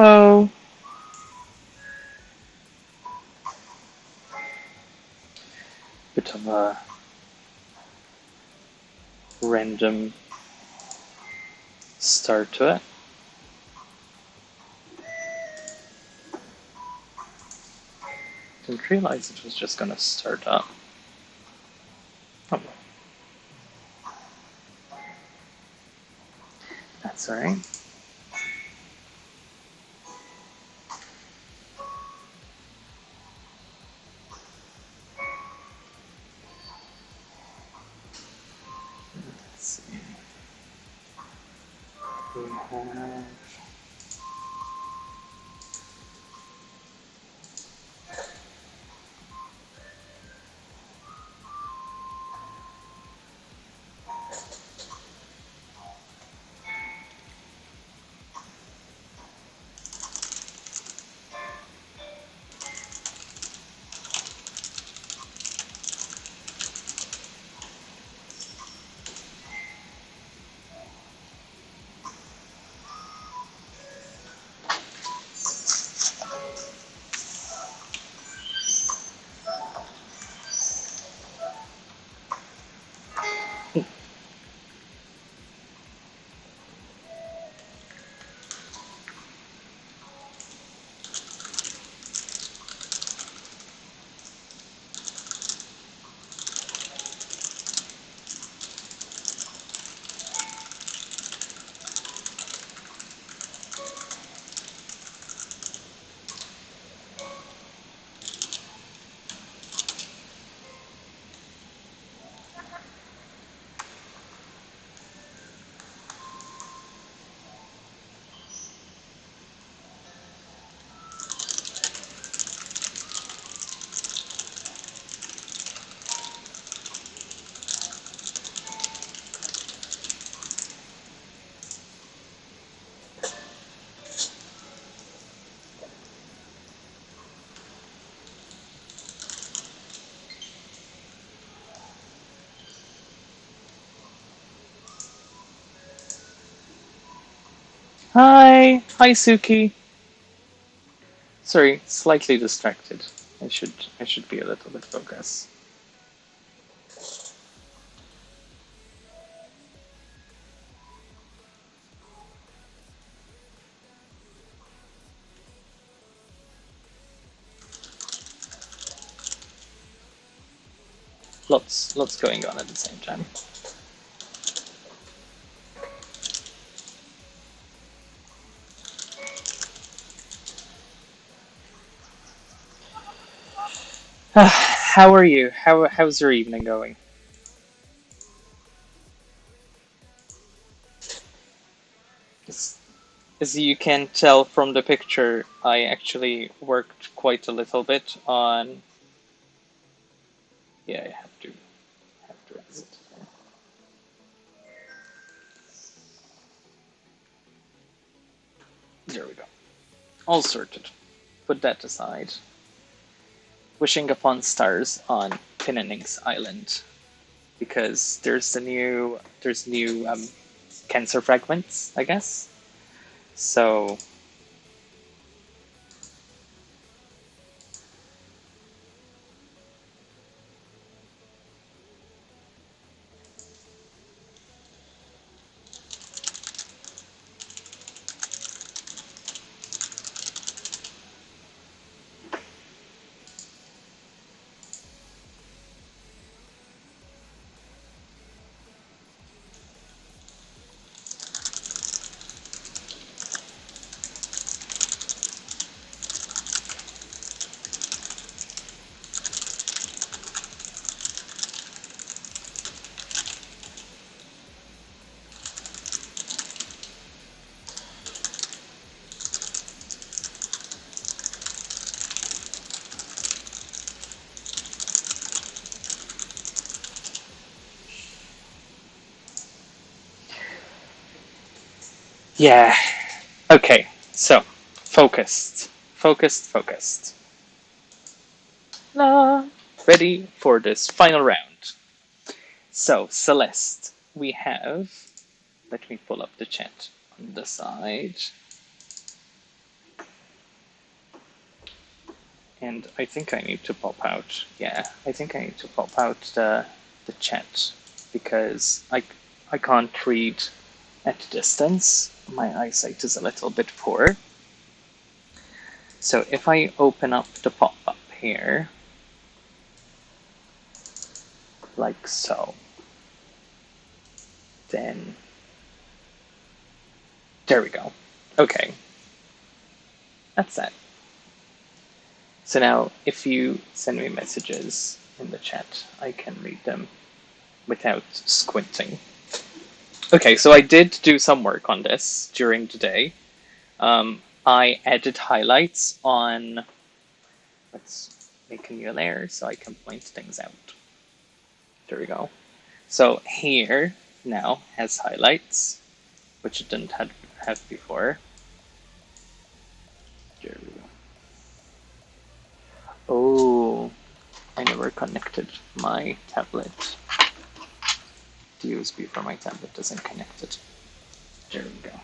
Hello. Bit of a random start to it. Didn't realize it was just gonna start up. Oh, that's alright. Let's see. We have Hi Suki. Sorry, slightly distracted. I should be a little bit focused. Lots going on at the same time. How are you? How's your evening going? As, as you can tell from the picture, I actually worked quite a little bit on. Yeah, I have to exit. There we go. All sorted. Put that aside. Wishing upon stars on Pinnaning's Island because there's new cancer fragments, I guess. So yeah. Okay. So focused. La. Ready for this final round. So Celeste, we have. Let me pull up the chat on the side. And I think I need to pop out. Yeah, I think I need to pop out the chat because I can't read at a distance. My eyesight is a little bit poor. So if I open up the pop-up here, like so, then there we go. Okay, that's that. So now if you send me messages in the chat, I can read them without squinting. Okay, so I did do some work on this during the day. I added highlights on, let's make a new layer so I can point things out. There we go. So here now has highlights, which it didn't have before. There we go. Oh, I never connected my tablet. The USB for my tablet isn't connected. There we go.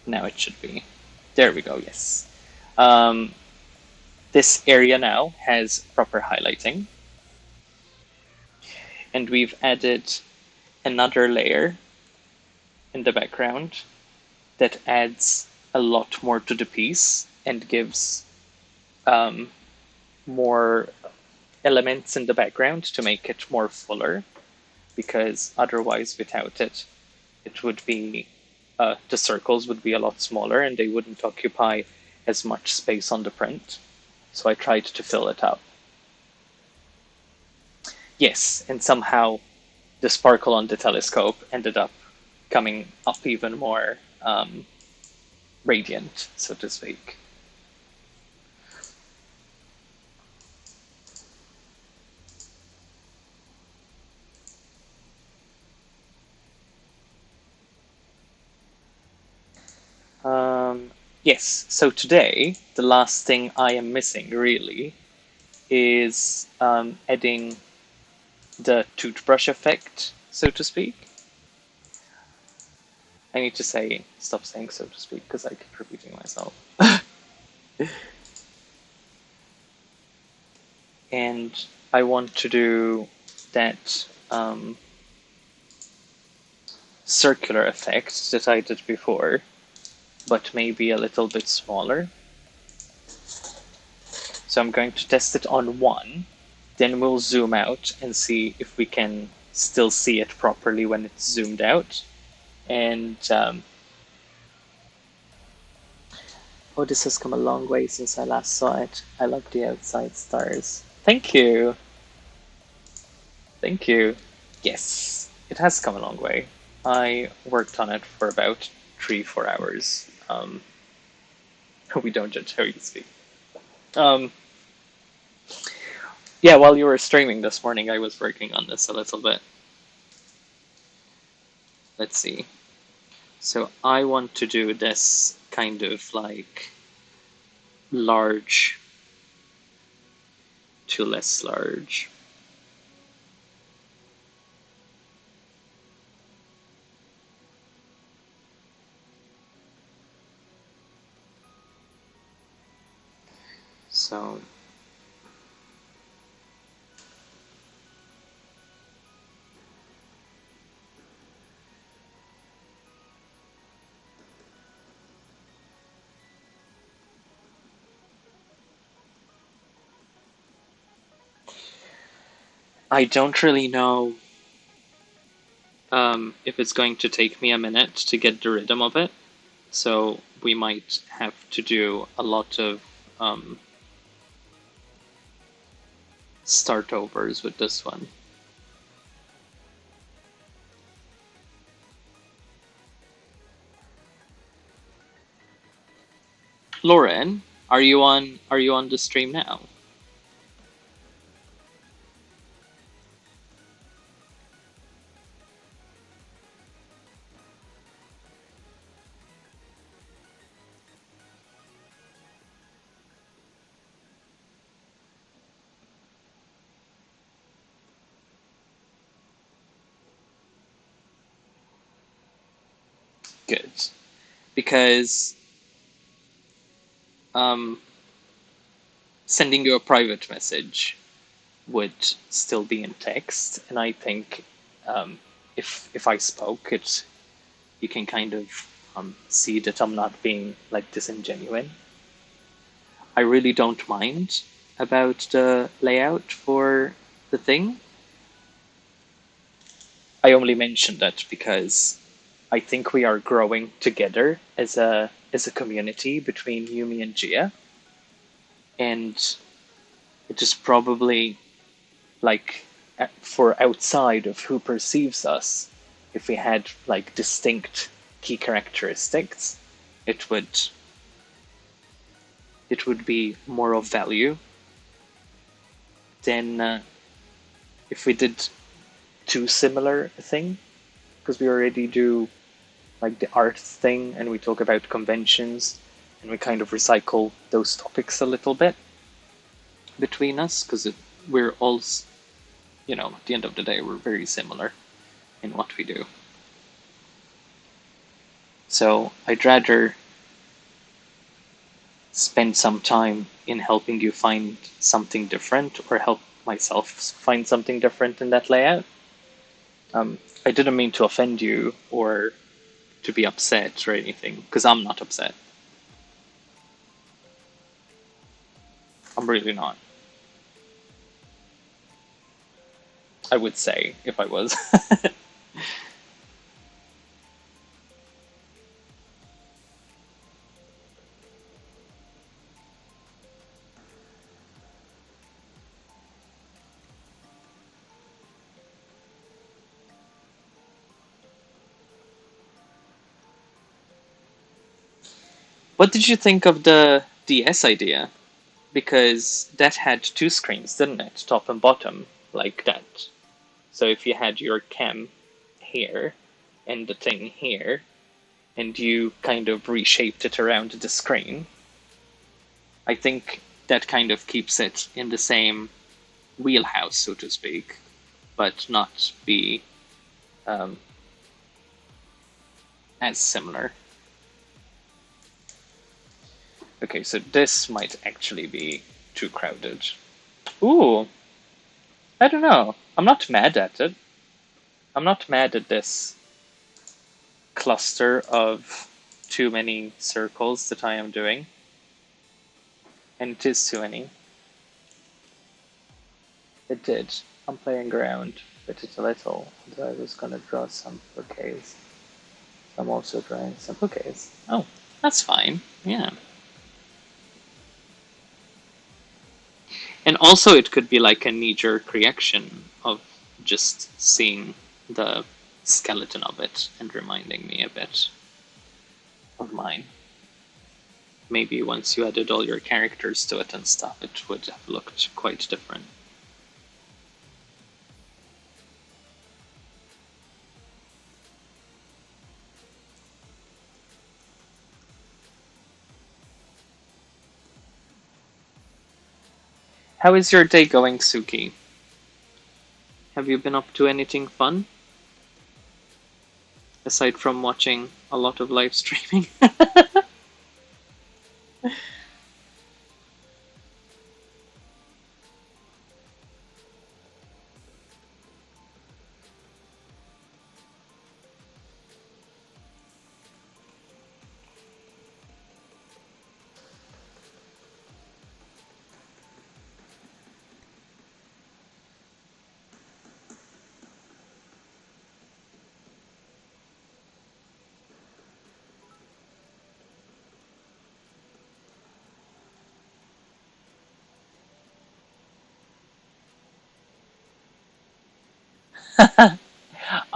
Now it should be. There we go, yes. This area now has proper highlighting. And we've added another layer in the background that adds a lot more to the piece and gives more elements in the background to make it more fuller, because otherwise without it, it would be, the circles would be a lot smaller and they wouldn't occupy as much space on the print. So I tried to fill it up. Yes, and somehow the sparkle on the telescope ended up coming up even more radiant, so to speak. Yes, so today, the last thing I am missing really is adding the toothbrush effect, so to speak. I need to stop saying so to speak, because I keep repeating myself. And I want to do that circular effect that I did before, but maybe a little bit smaller. So I'm going to test it on one, then we'll zoom out and see if we can still see it properly when it's zoomed out. And oh, this has come a long way since I last saw it. I love the outside stars. Thank you. Thank you. Yes, it has come a long way. I worked on it for about 3-4 hours. We don't judge how you speak. Yeah, while you were streaming this morning, I was working on this a little bit. Let's see. So I want to do this kind of like large to less large. So I don't really know if it's going to take me a minute to get the rhythm of it. So we might have to do a lot of start overs with this one. Lauren, are you on the stream now? Good. Because sending you a private message would still be in text, and I think if I spoke it, you can kind of see that I'm not being like disingenuine. I really don't mind about the layout for the thing. I only mention that because I think we are growing together as a community between Yumi and Gia, and it is probably like for outside of who perceives us, if we had like distinct key characteristics, it would it would be more of value than if we did too similar a thing, because we already do like the art thing and we talk about conventions and we kind of recycle those topics a little bit between us because we're all, at the end of the day, we're very similar in what we do. So I'd rather spend some time in helping you find something different or help myself find something different in that layout. I didn't mean to offend you or to be upset or anything, because I'm not upset. I'm really not. I would say if I was. What did you think of the DS idea? Because that had two screens, didn't it? Top and bottom, like that. So if you had your cam here and the thing here, and you kind of reshaped it around the screen, I think that kind of keeps it in the same wheelhouse, so to speak, but not be um, as similar. Okay, so this might actually be too crowded. Ooh, I don't know. I'm not mad at it. I'm not mad at this cluster of too many circles that I am doing. And it is too many. It did. I'm playing around with it a little. And I was gonna draw some bouquets. I'm also drawing some bouquets. Oh, that's fine. Yeah. And also it could be like a knee-jerk reaction of just seeing the skeleton of it and reminding me a bit of mine. Maybe once you added all your characters to it and stuff, it would have looked quite different. How is your day going, Suki? Have you been up to anything fun? Aside from watching a lot of live streaming?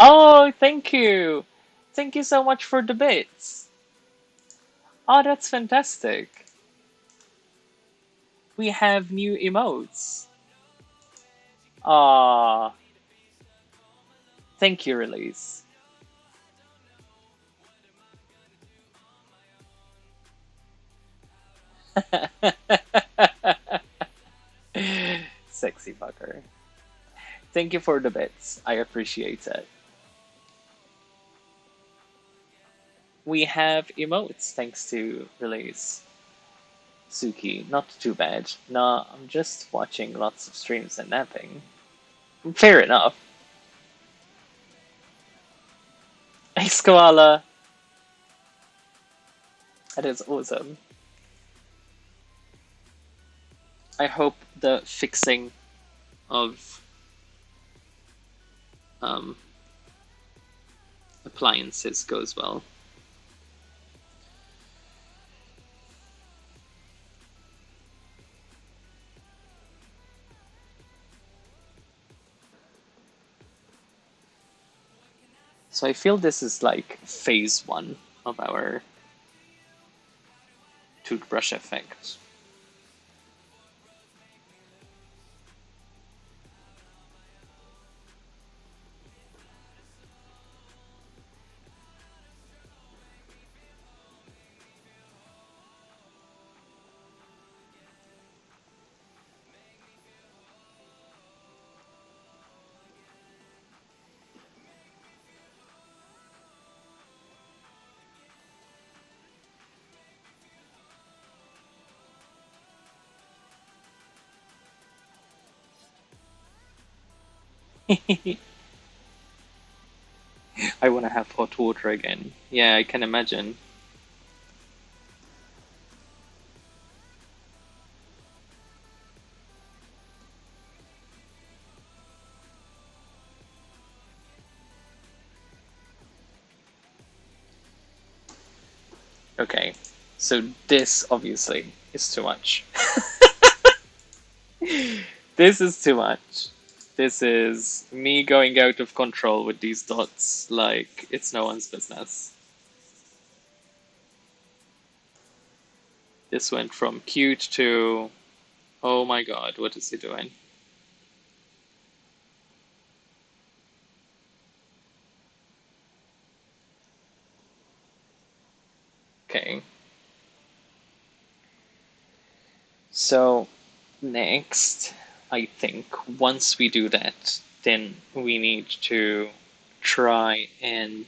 Oh, thank you. Thank you so much for the bits. Oh, that's fantastic. We have new emotes. Ah, thank you, Release. Sexy fucker. Thank you for the bits. I appreciate it. We have emotes thanks to Release. Suki, not too bad. Nah, I'm just watching lots of streams and napping. Fair enough. Ice Koala! That is awesome. I hope the fixing of um, appliances goes well. So I feel this is like phase 1 of our toothbrush effect. I want to have hot water again. Yeah, I can imagine. Okay, so this obviously is too much. This is too much. This is me going out of control with these dots like it's no one's business. This went from cute to, oh my god, what is he doing? Okay. So next, I think once we do that, then we need to try and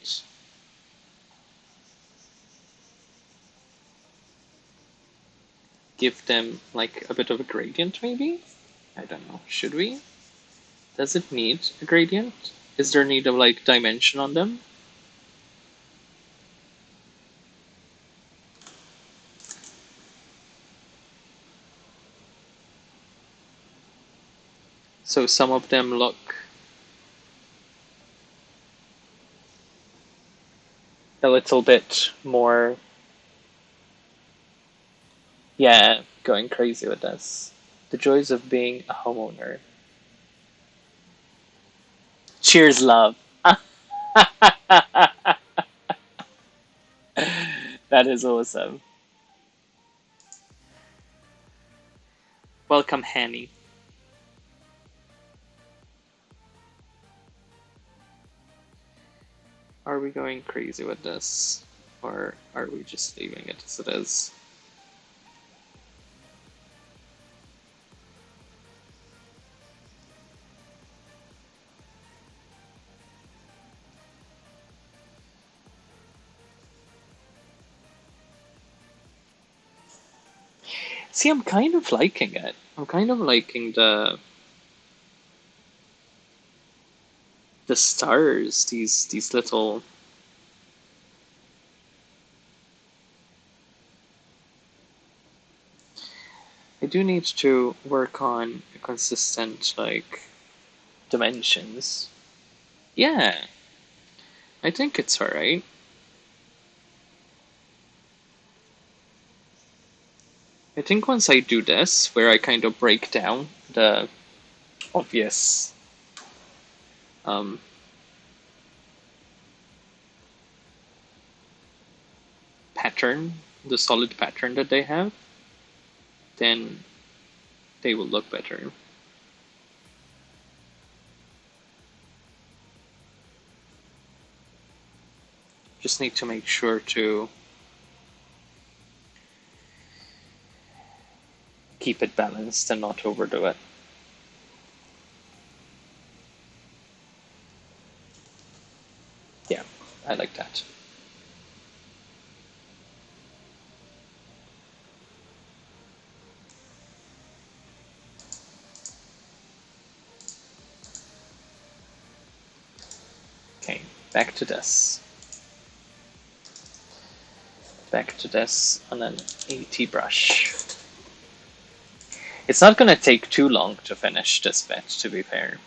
give them like a bit of a gradient maybe? I don't know. Should we? Does it need a gradient? Is there need of like dimension on them? So some of them look a little bit more, yeah, going crazy with this. The joys of being a homeowner. Cheers, love. That is awesome. Welcome, Hanny. Are we going crazy with this? Or are we just leaving it as it is? See, I'm kind of liking it. I'm kind of liking the stars, these little. I do need to work on a consistent like dimensions. Yeah, I think it's alright. I think once I do this, where I kind of break down the obvious um, pattern, the solid pattern that they have, then they will look better. Just need to make sure to keep it balanced and not overdo it. Yeah, I like that. Back to this. Back to this on an 80 brush. It's not going to take too long to finish this bit, to be fair.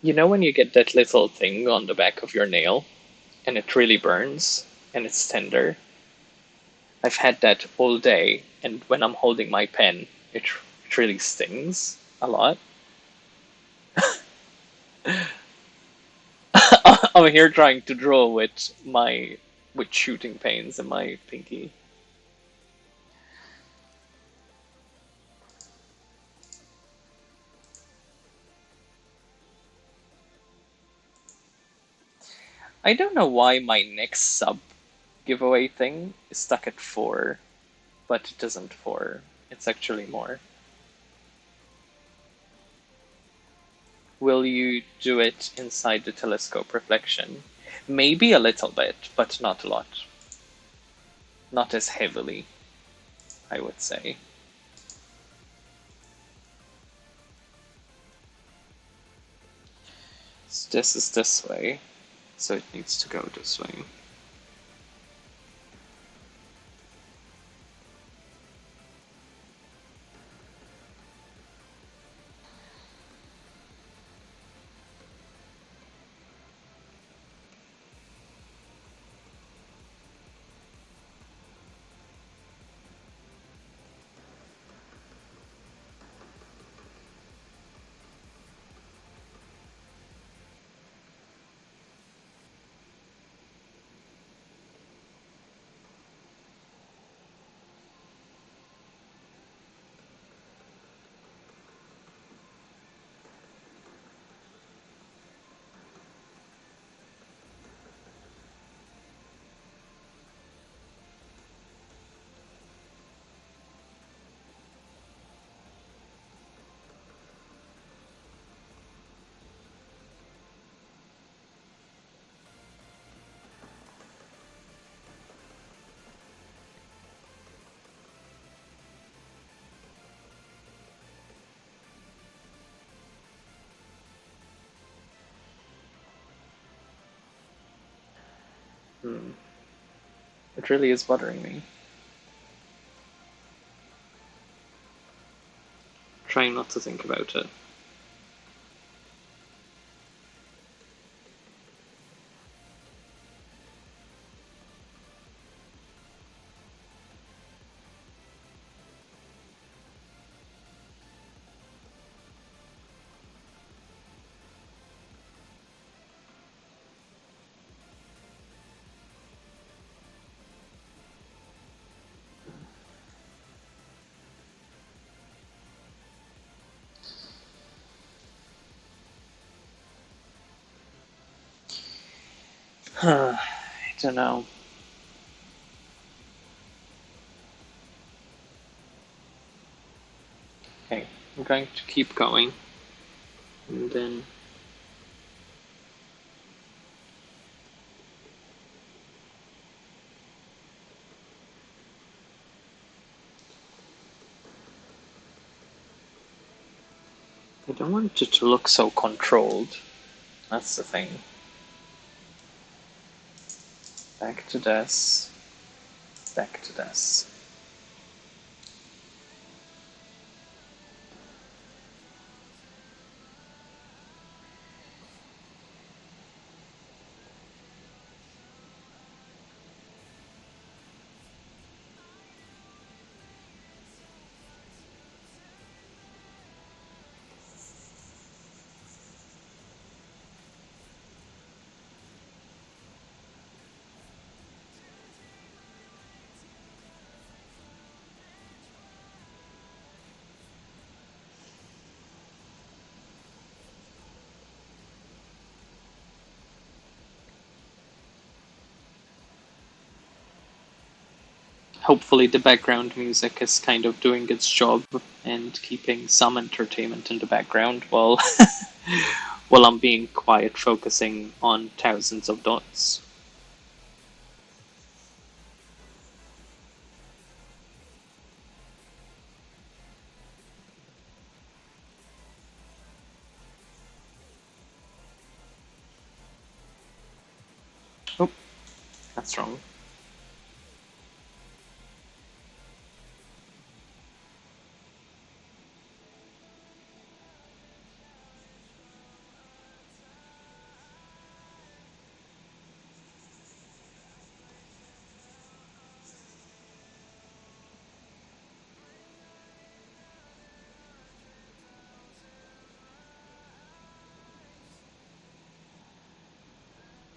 You know when you get that little thing on the back of your nail and it really burns and it's tender? I've had that all day, and when I'm holding my pen, it really stings a lot. I'm here trying to draw with shooting pains in my pinky. I don't know why my next sub giveaway thing is stuck at 4, but it isn't 4. It's actually more. Will you do it inside the telescope reflection? Maybe a little bit, but not a lot. Not as heavily, I would say. So this is this way, so it needs to go this way. Hmm. It really is bothering me. Trying not to think about it. I don't know. Okay, I'm going to keep going, and then I don't want it to look so controlled. That's the thing. Back to this. Back to this. hopefully the background music is kind of doing its job and keeping some entertainment in the background while while I'm being quiet, focusing on thousands of dots. Oh, that's wrong.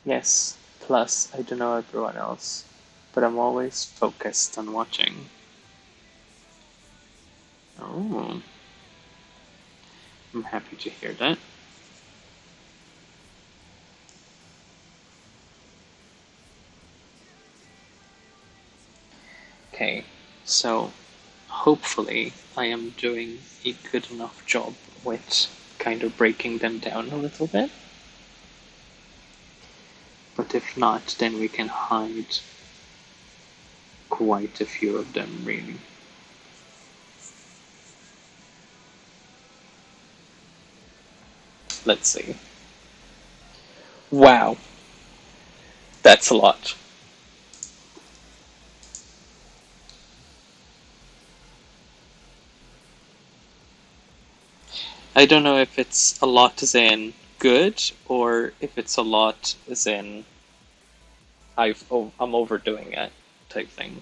Yes, plus I don't know everyone else, but I'm always focused on watching. Oh, I'm happy to hear that. Okay, so hopefully I am doing a good enough job with kind of breaking them down a little bit. But if not, then we can hide quite a few of them, really. Let's see. Wow, that's a lot. I don't know if it's a lot as in good or if it's a lot as in I'm overdoing it type thing.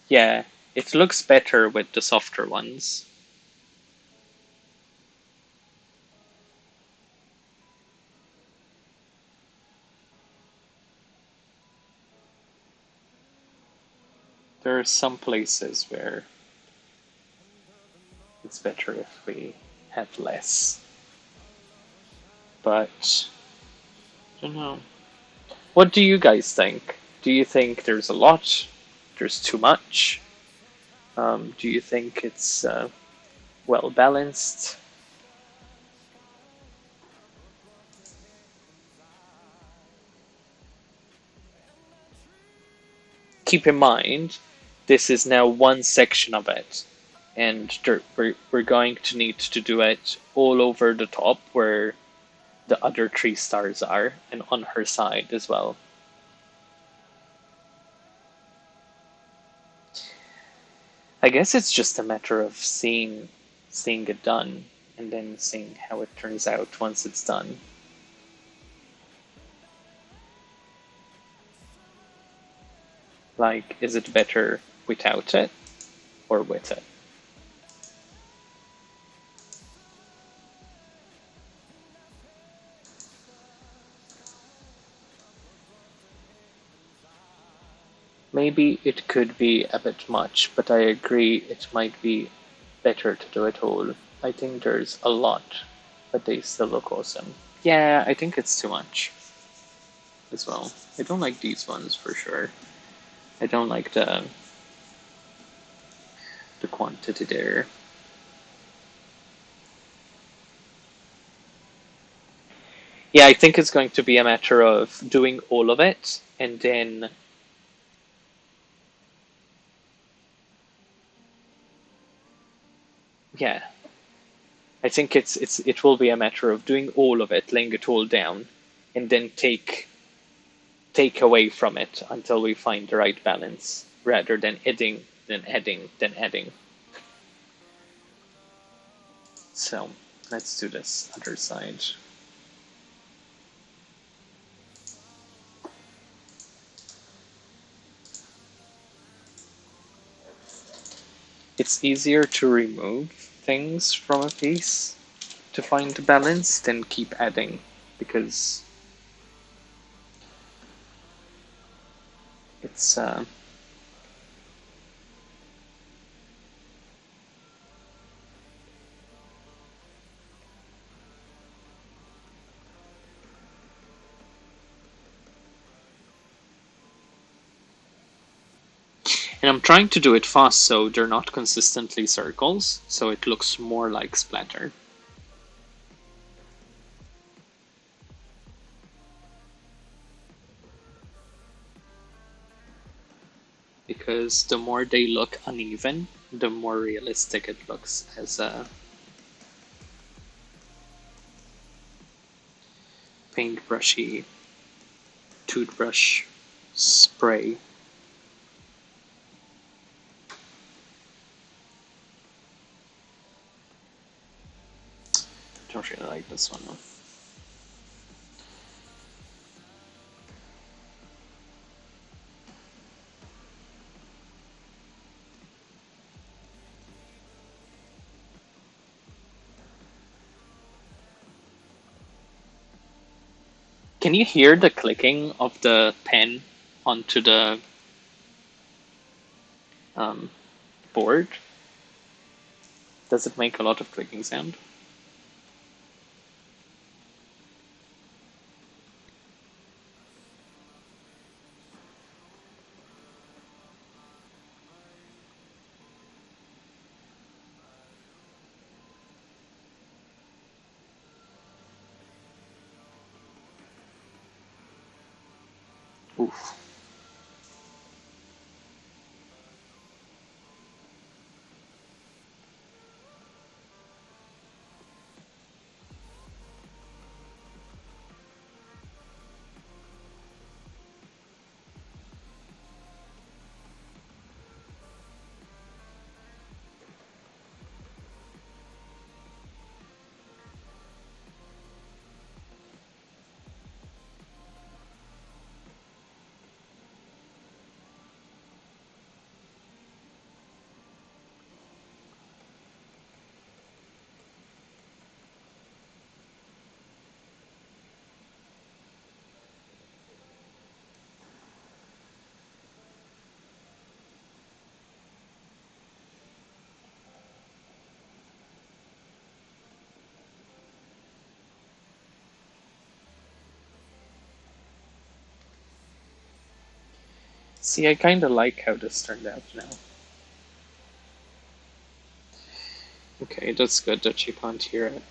Yeah, it looks better with the softer ones. There are some places where it's better if we have less. But I don't know. What do you guys think? Do you think there's a lot? There's too much? Do you think it's well balanced? Keep in mind, this is now one section of it, and we're going to need to do it all over the top where the other three stars are, and on her side as well. I guess it's just a matter of seeing it done and then seeing how it turns out once it's done. Like, is it better without it or with it? Maybe it could be a bit much, but I agree it might be better to do it all. I think there's a lot, but they still look awesome. Yeah, I think it's too much as well. I don't like these ones for sure. I don't like the quantity there. Yeah, I think it's going to be a matter of doing all of it and then yeah. I think it will be a matter of doing all of it, laying it all down, and then take away from it until we find the right balance, rather than adding, then adding, then adding. So let's do this other side. It's easier to remove things from a piece to find the balance than keep adding, because It's and I'm trying to do it fast so they're not consistently circles, so it looks more like splatter. Because the more they look uneven, the more realistic it looks as a paintbrushy toothbrush spray. Don't really like this one though. Can you hear the clicking of the pen onto the um, board? Does it make a lot of clicking sound? Oof. See, I kind of like how this turned out now. Okay, that's good that you can't hear it.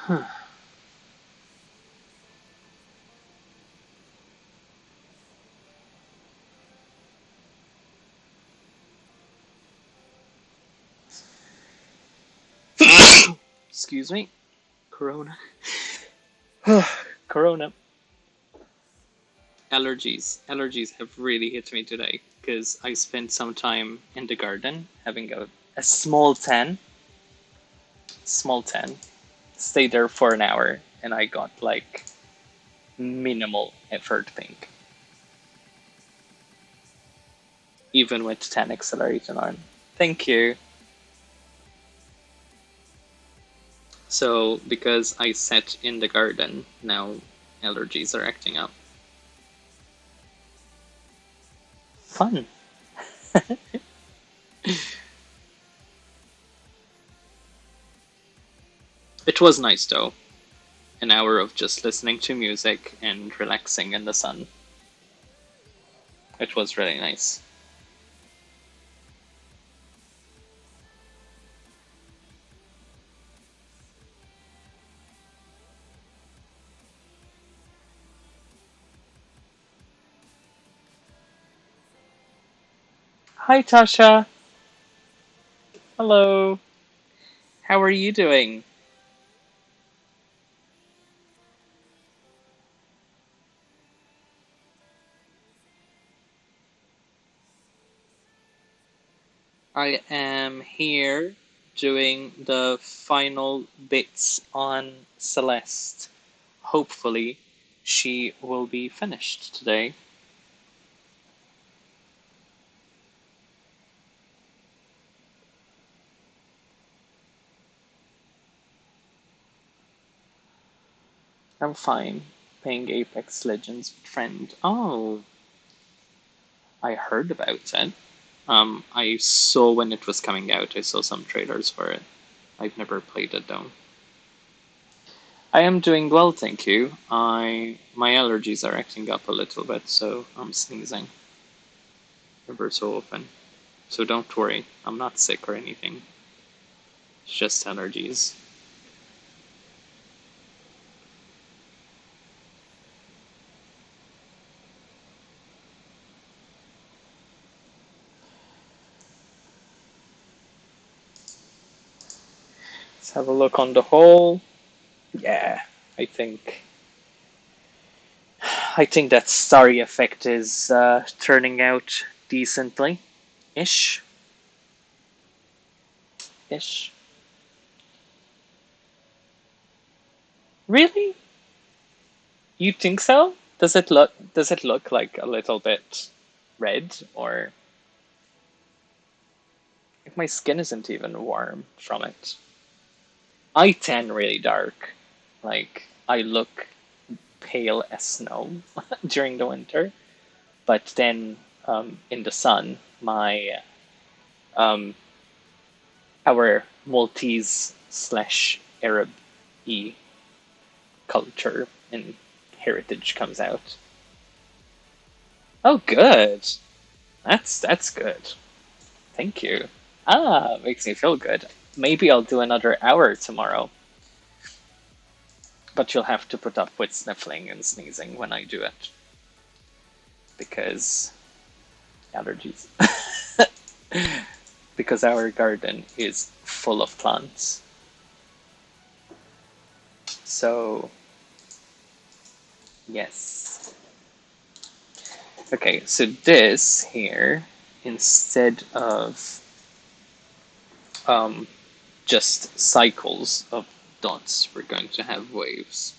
Huh. Excuse me. Corona. Corona. Allergies have really hit me today because I spent some time in the garden having a small tan, stayed there for an hour, and I got like minimal effort pink, even with tan accelerator on. Thank you. So because I sat in the garden, now allergies are acting up. Fun. It was nice though. An hour of just listening to music and relaxing in the sun. It was really nice. Hi, Tasha. Hello. How are you doing? I am here doing the final bits on Celeste. Hopefully, she will be finished today. I'm fine. Playing Apex Legends with friend. Oh, I heard about it. I saw when it was coming out. I saw some trailers for it. I've never played it though. I am doing well, thank you. I my allergies are acting up a little bit, so I'm sneezing ever so often. So don't worry, I'm not sick or anything. It's just allergies. Let's have a look on the whole. Yeah, I think I think that Starry effect is turning out decently, ish, ish. Really? You think so? Does it look like a little bit red, or if my skin isn't even warm from it? I tan really dark. Like I look pale as snow during the winter, but then in the sun, my um, our Maltese slash Arab y culture and heritage comes out. Oh, good. That's good. Thank you. Ah, makes me feel good. Maybe I'll do another hour tomorrow, but you'll have to put up with sniffling and sneezing when I do it because allergies. Because our garden is full of plants. So, yes. Okay, so this here, instead of um, just cycles of dots, we're going to have waves.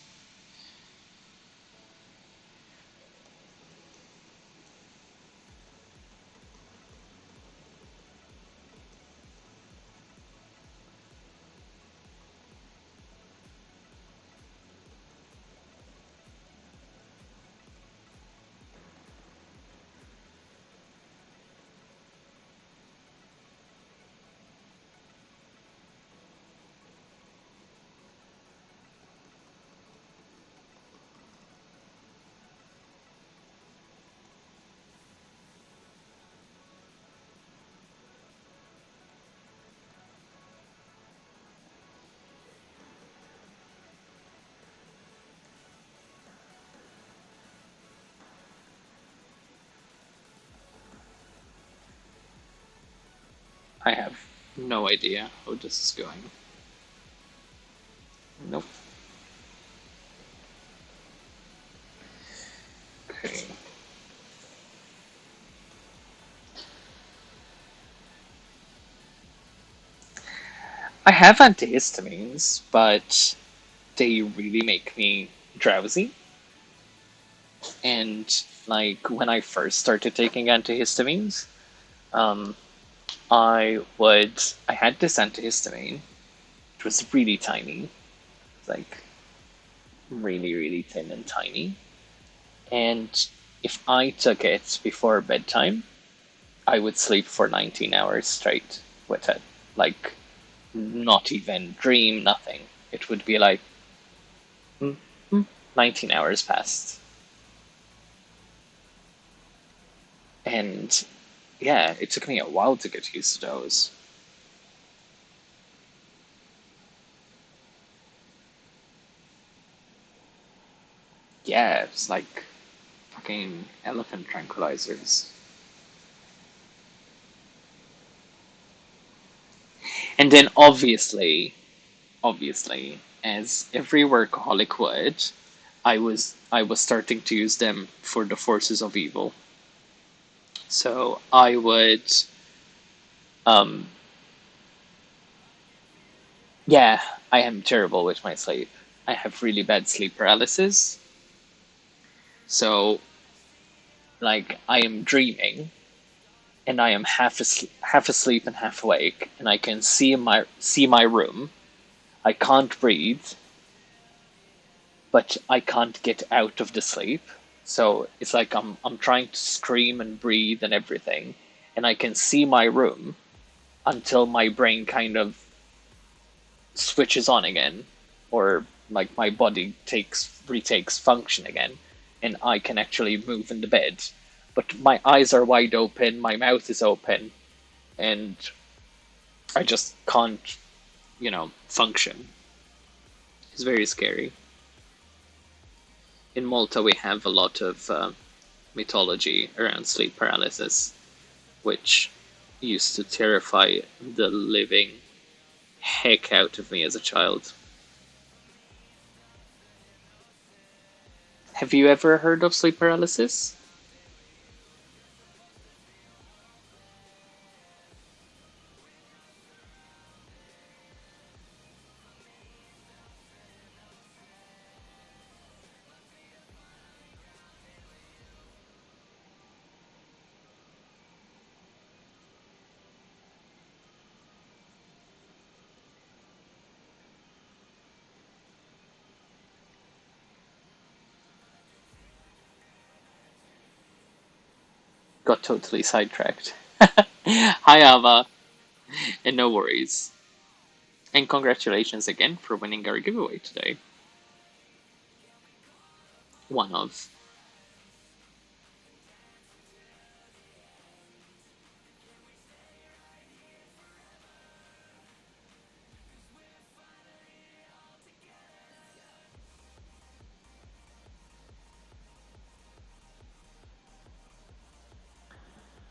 I have no idea how this is going. Nope. Okay. I have antihistamines, but they really make me drowsy. And like when I first started taking antihistamines, um, I had this antihistamine. It was really tiny, like really, really thin and tiny. And if I took it before bedtime, I would sleep for 19 hours straight with it. Like, not even dream, nothing. it would be like mm, mm, 19 hours passed. And yeah, it took me a while to get used to those. Yeah, it's like fucking elephant tranquilizers. And then obviously, as every workaholic would, I was starting to use them for the forces of evil. So I would, um, yeah, I am terrible with my sleep. I have really bad sleep paralysis. So like I am dreaming and I am half asleep and half awake, and I can see my room. I can't breathe, but I can't get out of the sleep. So it's like I'm trying to scream and breathe and everything, and I can see my room until my brain kind of switches on again, or like my body retakes function again, and I can actually move in the bed. But my eyes are wide open, my mouth is open, and I just can't, function. It's very scary. In Malta, we have a lot of mythology around sleep paralysis, which used to terrify the living heck out of me as a child. Have you ever heard of sleep paralysis? Got totally sidetracked. Hi, Ava, and no worries. And congratulations again for winning our giveaway today. One of.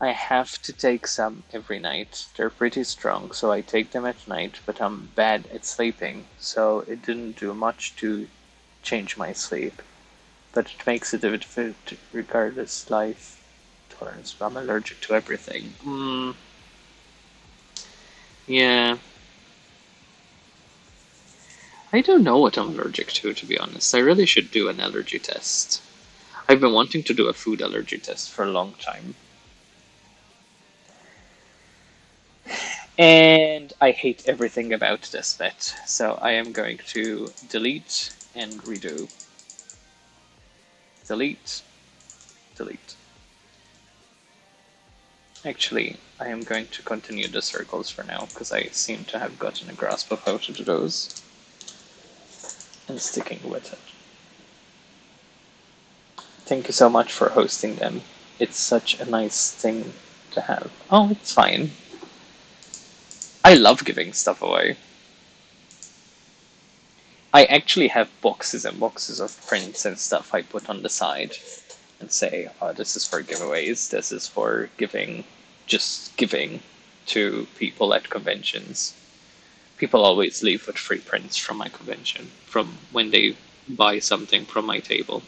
I have to take some every night. They're pretty strong, so I take them at night, but I'm bad at sleeping, so it didn't do much to change my sleep. But it makes it a bit regardless life tolerance. I'm allergic to everything. Yeah. I don't know what I'm allergic to be honest. I really should do an allergy test. I've been wanting to do a food allergy test for a long time. And I hate everything about this bit, so I am going to delete and redo. Delete, delete. Actually, I am going to continue the circles for now, because I seem to have gotten a grasp of how to do those, and sticking with it. Thank you so much for hosting them. It's such a nice thing to have. Oh, it's fine. I love giving stuff away. I actually have boxes and boxes of prints and stuff I put on the side and say, oh, this is for giveaways, this is for just giving to people at conventions. People always leave with free prints from my convention, from when they buy something from my table.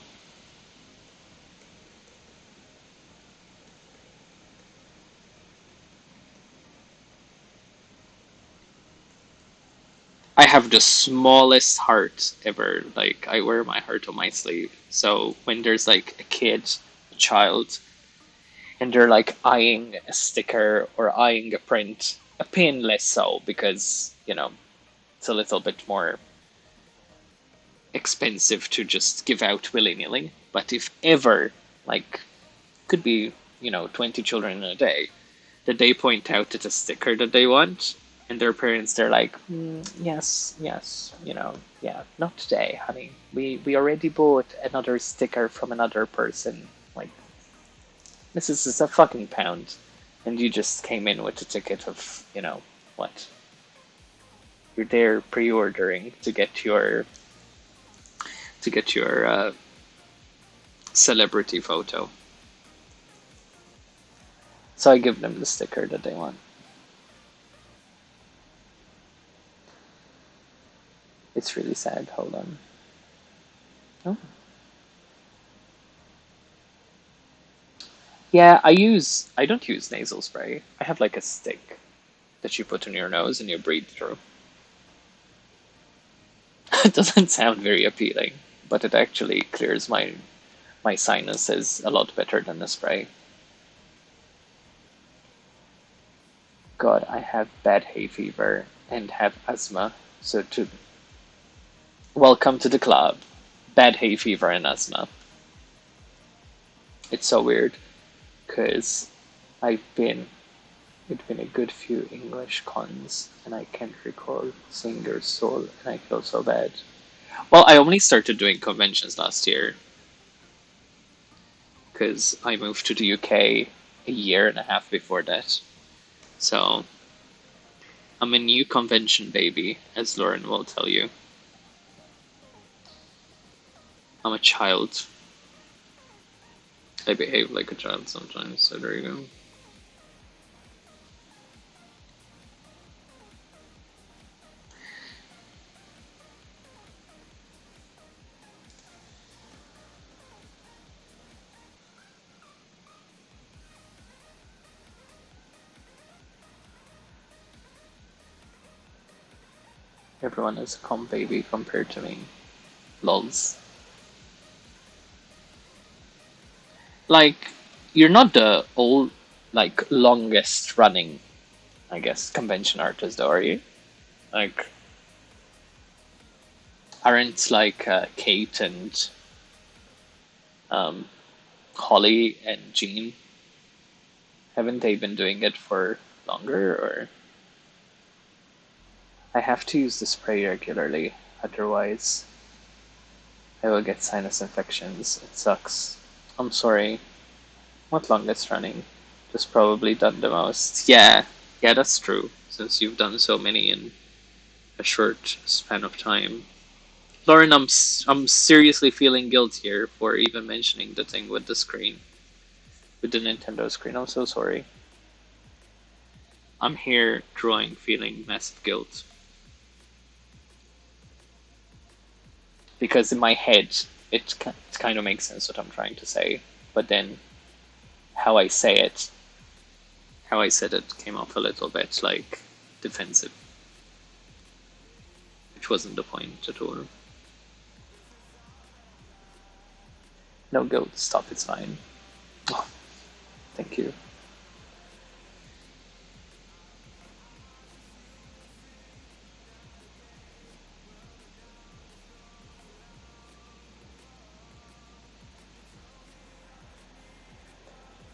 I have the smallest heart ever. Like, I wear my heart on my sleeve. So when there's like a kid, a child, and they're like eyeing a sticker or eyeing a print, a pin less so because, it's a little bit more expensive to just give out willy nilly. But if ever, like, could be, 20 children in a day, that they point out at a sticker that they want, And their parents, they're like, yes, yes, yeah, not today, honey. We already bought another sticker from another person. Like, this is a fucking pound. And you just came in with a ticket of, what? You're there pre-ordering to get your celebrity photo. So I give them the sticker that they want. It's really sad. Hold on. Oh. Yeah, I don't use nasal spray. I have like a stick that you put on your nose and you breathe through. It doesn't sound very appealing, but it actually clears my sinuses a lot better than the spray. God, I have bad hay fever and have asthma. So to welcome to the club. Bad hay fever and asthma. It's so weird because I've been it's been a good few English cons and I can't recall seeing your soul and I feel so bad. Well, I only started doing conventions last year because I moved to the UK a year and a half before that. So I'm a new convention baby, as Lauren will tell you. I'm a child. I behave like a child sometimes, so there you go. Everyone is a calm baby compared to me. Lols. Like, you're not the longest running, I guess, convention artist, though, are you? Like, aren't like Kate and um, Holly and Jean, haven't they been doing it for longer? Or I have to use the spray regularly, otherwise I will get sinus infections. It sucks. I'm sorry. What longest running? Just probably done the most. Yeah, that's true. Since you've done so many in a short span of time. Lauren, I'm seriously feeling guilt here for even mentioning the thing with the screen, with the Nintendo screen. I'm so sorry. I'm here drawing, feeling massive guilt because in my head it kind of makes sense what I'm trying to say, but then how I say it, how I said it came off a little bit like defensive, which wasn't the point at all. No guilt, stop, it's fine. Oh, thank you.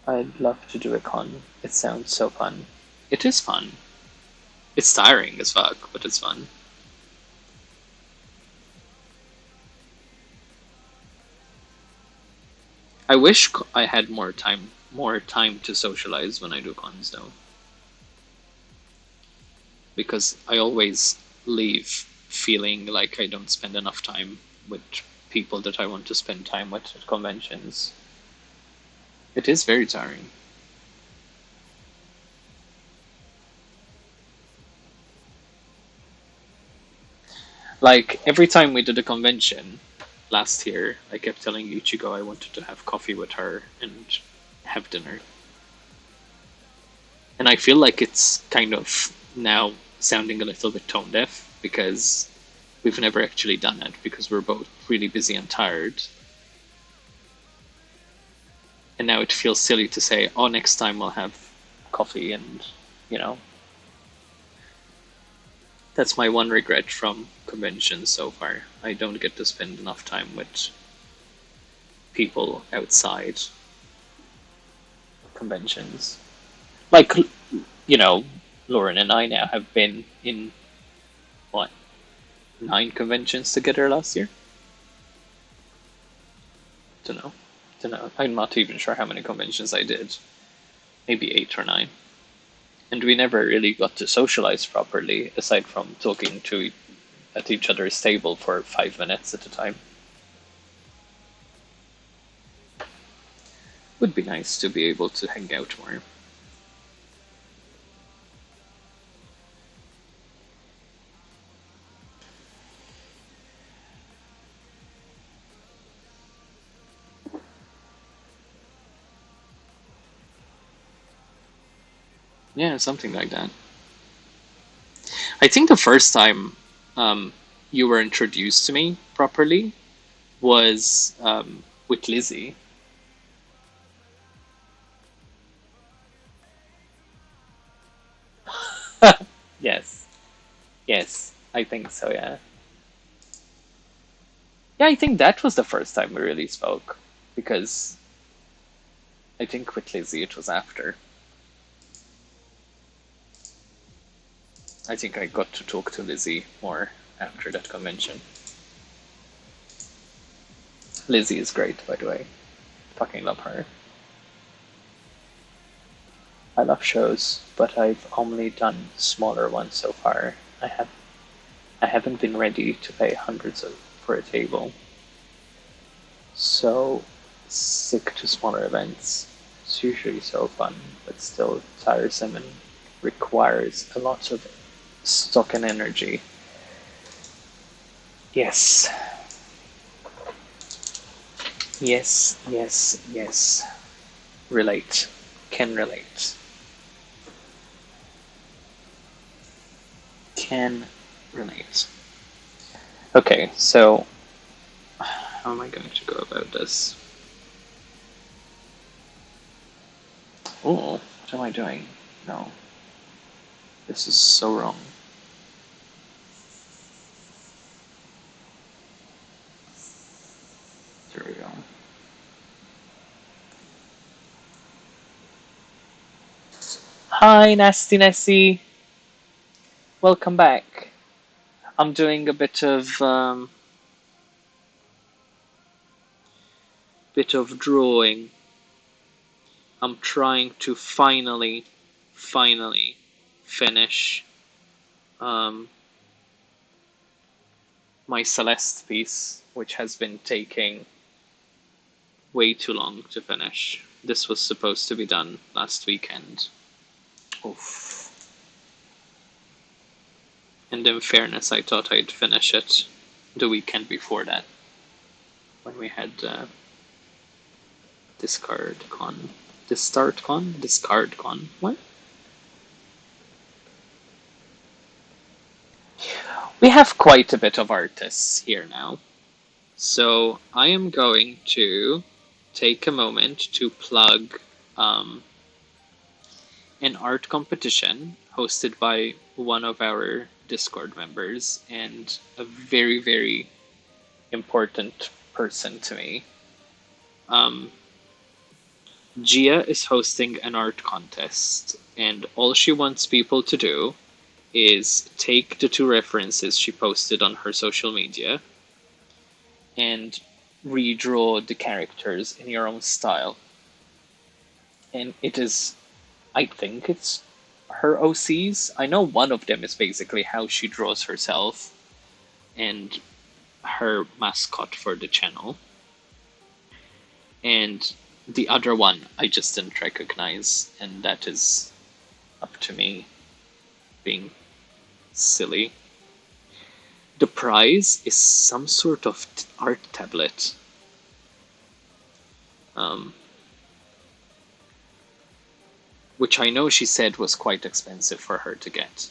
I'd love to do a con. It sounds so fun. It is fun. It's tiring as fuck, but it's fun. I wish I had more time to socialize when I do cons though. Because I always leave feeling like I don't spend enough time with people that I want to spend time with at conventions. It is very tiring. Like, every time we did a convention last year, I kept telling Ichigo I wanted to have coffee with her and have dinner. And I feel like it's kind of now sounding a little bit tone deaf because we've never actually done it because we're both really busy and tired. And now it feels silly to say, oh, next time we'll have coffee and, you know. That's my one regret from conventions so far. I don't get to spend enough time with people outside conventions. Like, you know, Lauren and I now have been in, what, 9 conventions together last year? Don't know. Don't know. I'm not even sure how many conventions I did. Maybe 8 or 9. And we never really got to socialize properly, aside from talking to at each other's table for 5 minutes at a time. Would be nice to be able to hang out more. Yeah, something like that. I think the first time you were introduced to me properly was with Lizzie. Yes, yes, I think so. Yeah, yeah, I think that was the first time we really spoke, because I think with Lizzie it was after. I think I got to talk to Lizzie more after that convention. Lizzie is great, by the way. Fucking love her. I love shows, but I've only done smaller ones so far. I haven't been ready to pay hundreds for a table. So sick to smaller events. It's usually so fun, but still tiresome and requires a lot of stock and energy. Yes. Yes, yes, yes. Relate. Can relate. Can relate. Okay, so how am I going to go about this? Oh, what am I doing? No. This is so wrong. There we go. Hi, Nasty Nessie. Welcome back. I'm doing a bit of drawing. I'm trying to finally finish um, my Celeste piece, which has been taking way too long to finish. This was supposed to be done last weekend. Oof. And in fairness, I thought I'd finish it the weekend before that, when we had Discard Con. Discard Con? Discard Con. What? We have quite a bit of artists here now. So I am going to take a moment to plug an art competition hosted by one of our Discord members and a very, very important person to me. Gia is hosting an art contest, and all she wants people to do is take the 2 references she posted on her social media and redraw the characters in your own style. And it is, I think it's her OCs. I know one of them is basically how she draws herself and her mascot for the channel. And the other one I just didn't recognize, and that is up to me being silly. The prize is some sort of art tablet. Which I know she said was quite expensive for her to get.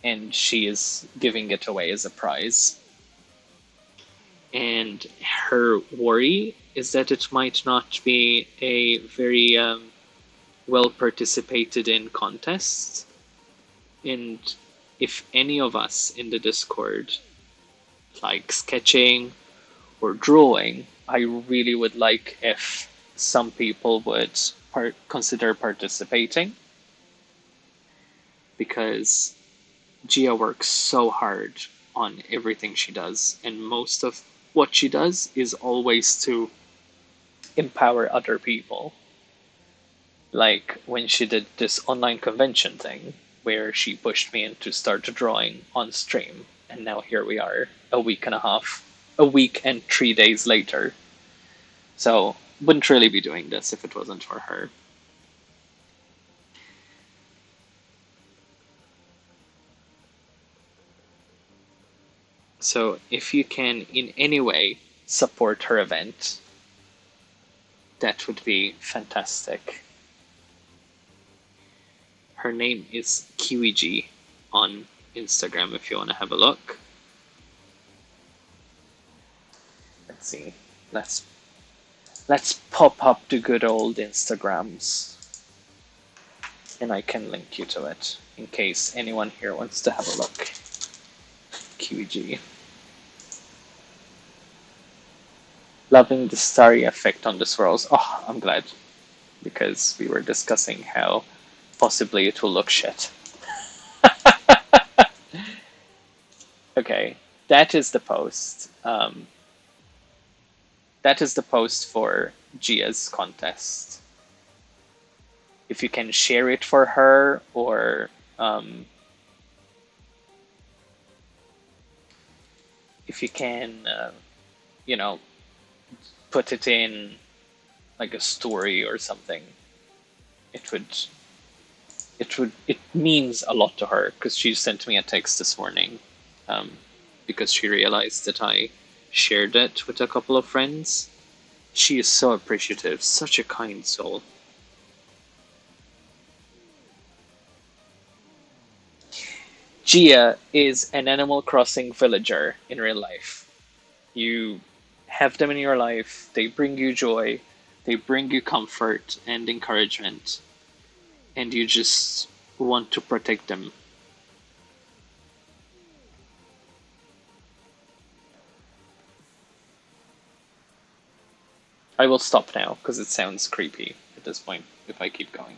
And she is giving it away as a prize. And her worry is that it might not be a very well participated in contest. And if any of us in the Discord like sketching or drawing, I really would like if some people would consider participating. because Gia works so hard on everything she does, and most of what she does is always to empower other people. Like when she did this online convention thing, where she pushed me into start drawing on stream, and now here we are, a week and 3 days later. So wouldn't really be doing this if it wasn't for her. So if you can in any way support her event, that would be fantastic. Her name is KiwiG on Instagram if you want to have a look. Let's see. Let's pop up the good old Instagrams, and I can link you to it in case anyone here wants to have a look. QEG. Loving the starry effect on the swirls. Oh, I'm glad, because we were discussing how possibly it will look shit. Okay, that is the post. That is the post for Gia's contest. If you can share it for her, or if you can, put it in like a story or something, it means a lot to her, because she sent me a text this morning, because she realized that I shared it with a couple of friends. She is so appreciative, such a kind soul. Gia is an Animal Crossing villager in real life. You have them in your life, they bring you joy, they bring you comfort and encouragement, and you just want to protect them. I will stop now, because it sounds creepy at this point if I keep going.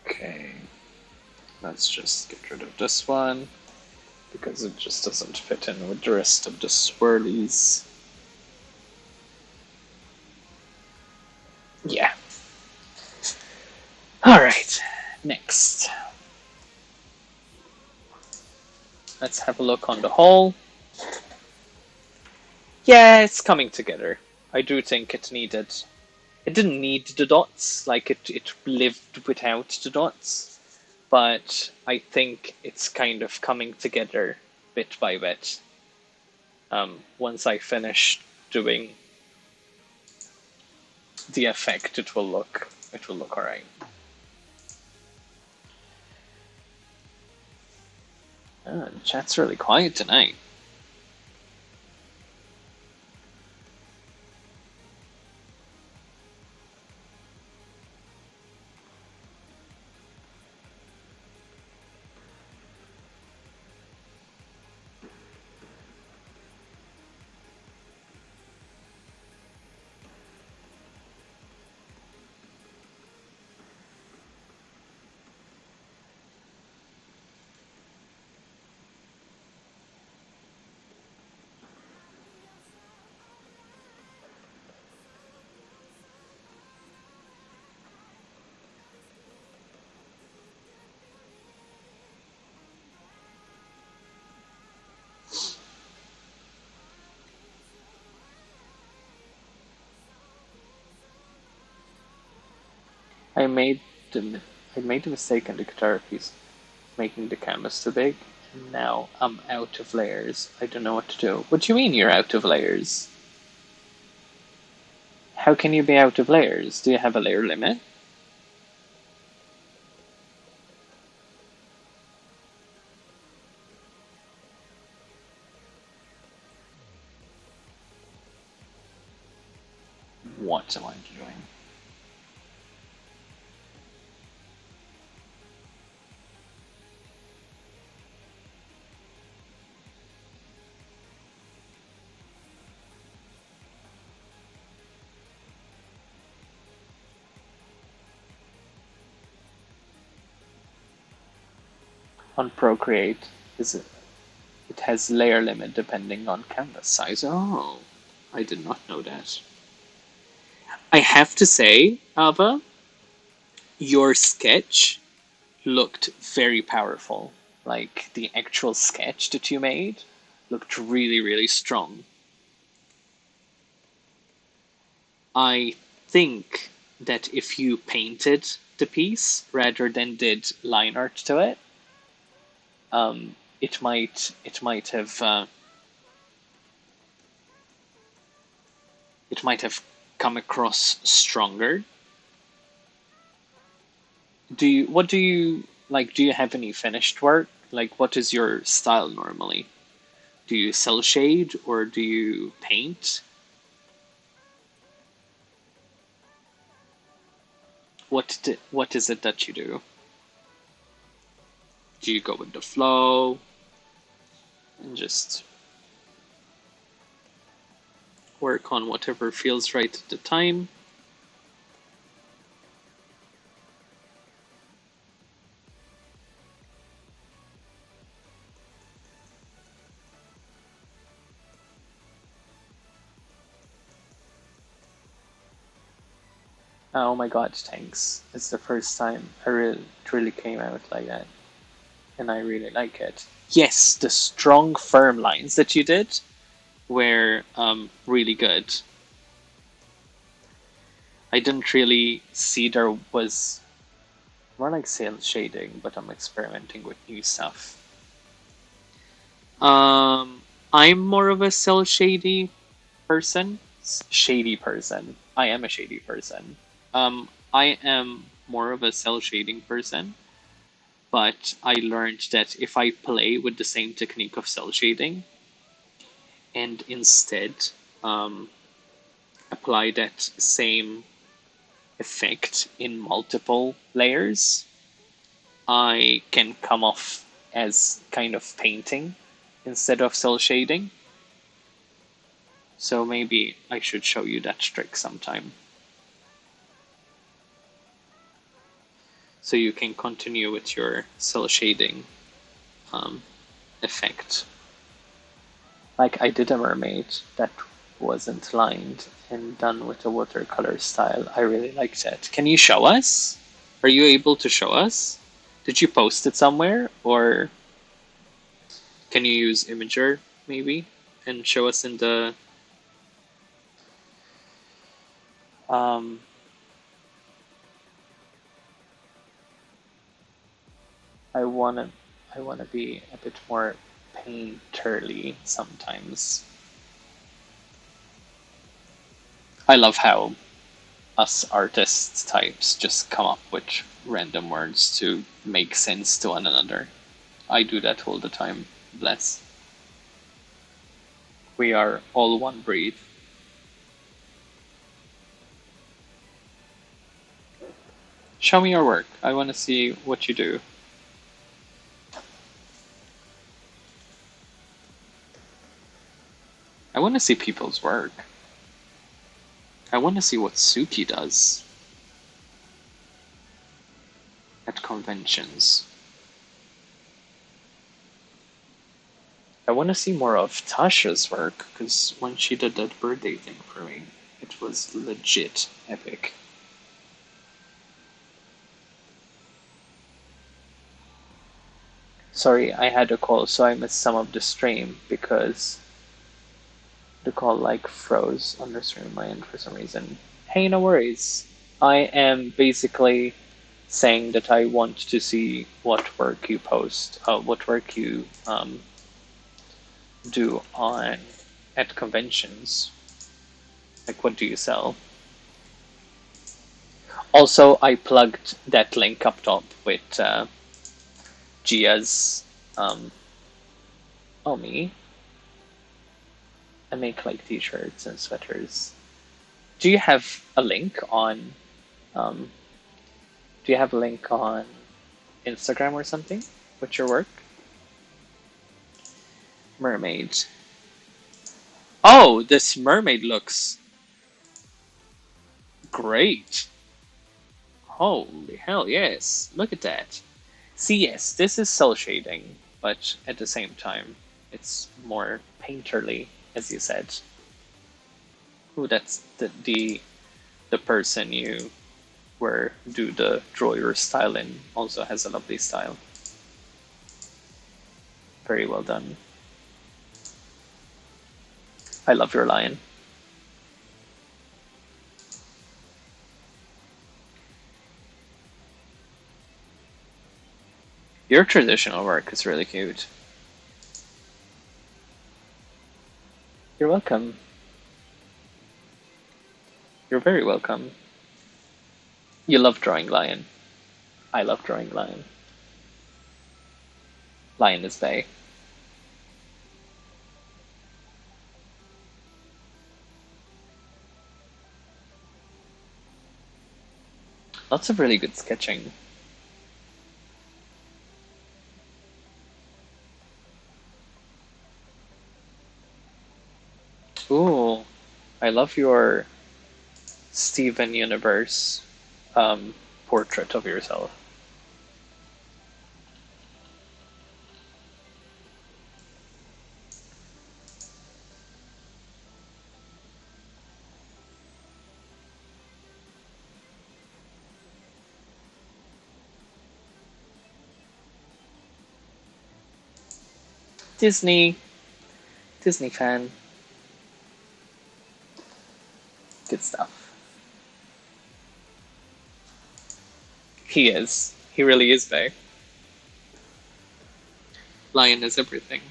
Okay, let's just get rid of this one, because it just doesn't fit in with the rest of the swirlies. Yeah. Alright, next. Let's have a look on the whole. Yeah, it's coming together. I do think it needed... It didn't need the dots, like it lived without the dots, but I think it's kind of coming together bit by bit. Once I finish doing the effect, it will look alright. The chat's really quiet tonight. I made the I made a mistake in the guitar piece, making the canvas too big, and now I'm out of layers. I don't know what to do. What do you mean you're out of layers? How can you be out of layers? Do you have a layer limit? What am I doing? On Procreate, is it has layer limit depending on canvas size. Oh, I did not know that. I have to say, Ava, your sketch looked very powerful. Like the actual sketch that you made looked really, really strong. I think that if you painted the piece rather than did line art to it, it might have come across stronger. What do you like? Do you have any finished work? Like, what is your style normally? Do you cel shade or do you paint? What is it that you do? Do you go with the flow and just work on whatever feels right at the time? Oh my god, thanks. It's the first time it really came out like that, and I really like it. Yes, the strong, firm lines that you did were really good. I didn't really see there was more like cel shading, but I'm experimenting with new stuff. I'm more of a cel shady person. I am a shady person. I am more of a cel shading person, but I learned that if I play with the same technique of cel shading and instead um, apply that same effect in multiple layers, I can come off as kind of painting instead of cel shading. So maybe I should show you that trick sometime. So you can continue with your cel shading um, effect. Like I did a mermaid that wasn't lined and done with a watercolor style. I really liked it. Can you show us? Are you able to show us? Did you post it somewhere or can you use Imager maybe and show us in the um, I wanna I wanna be a bit more painterly sometimes. I love how us artists types just come up with random words to make sense to one another. I do that all the time. Bless. We are all one breed. Show me your work. I want to see what you do. I want to see people's work. I want to see what Suki does at conventions. I want to see more of Tasha's work, because when she did that birthday thing for me, it was legit epic. Sorry, I had a call, so I missed some of the stream because the call like froze on my end for some reason. Hey, no worries. I am basically saying that I want to see what work you post, what work you do on at conventions. Like, what do you sell? Also, I plugged that link up top with Gia's. Um, oh, me. I make like t-shirts and sweaters. Do you have a link on? Um, do you have a link on Instagram or something with your work? Mermaid. Oh, this mermaid looks great. Holy hell, yes. Look at that. See, yes, this is cel shading, but at the same time, it's more painterly, as you said. Ooh, that's the person you were do the draw your style in also has a lovely style. Very well done. I love your lion. Your traditional work is really cute. You're welcome. You're very welcome. You love drawing lion. I love drawing lion. Lion is bay. Lots of really good sketching. Ooh, I love your Steven Universe portrait of yourself. Disney. Disney fan. Good stuff. He is. He really is bae. Lion is everything.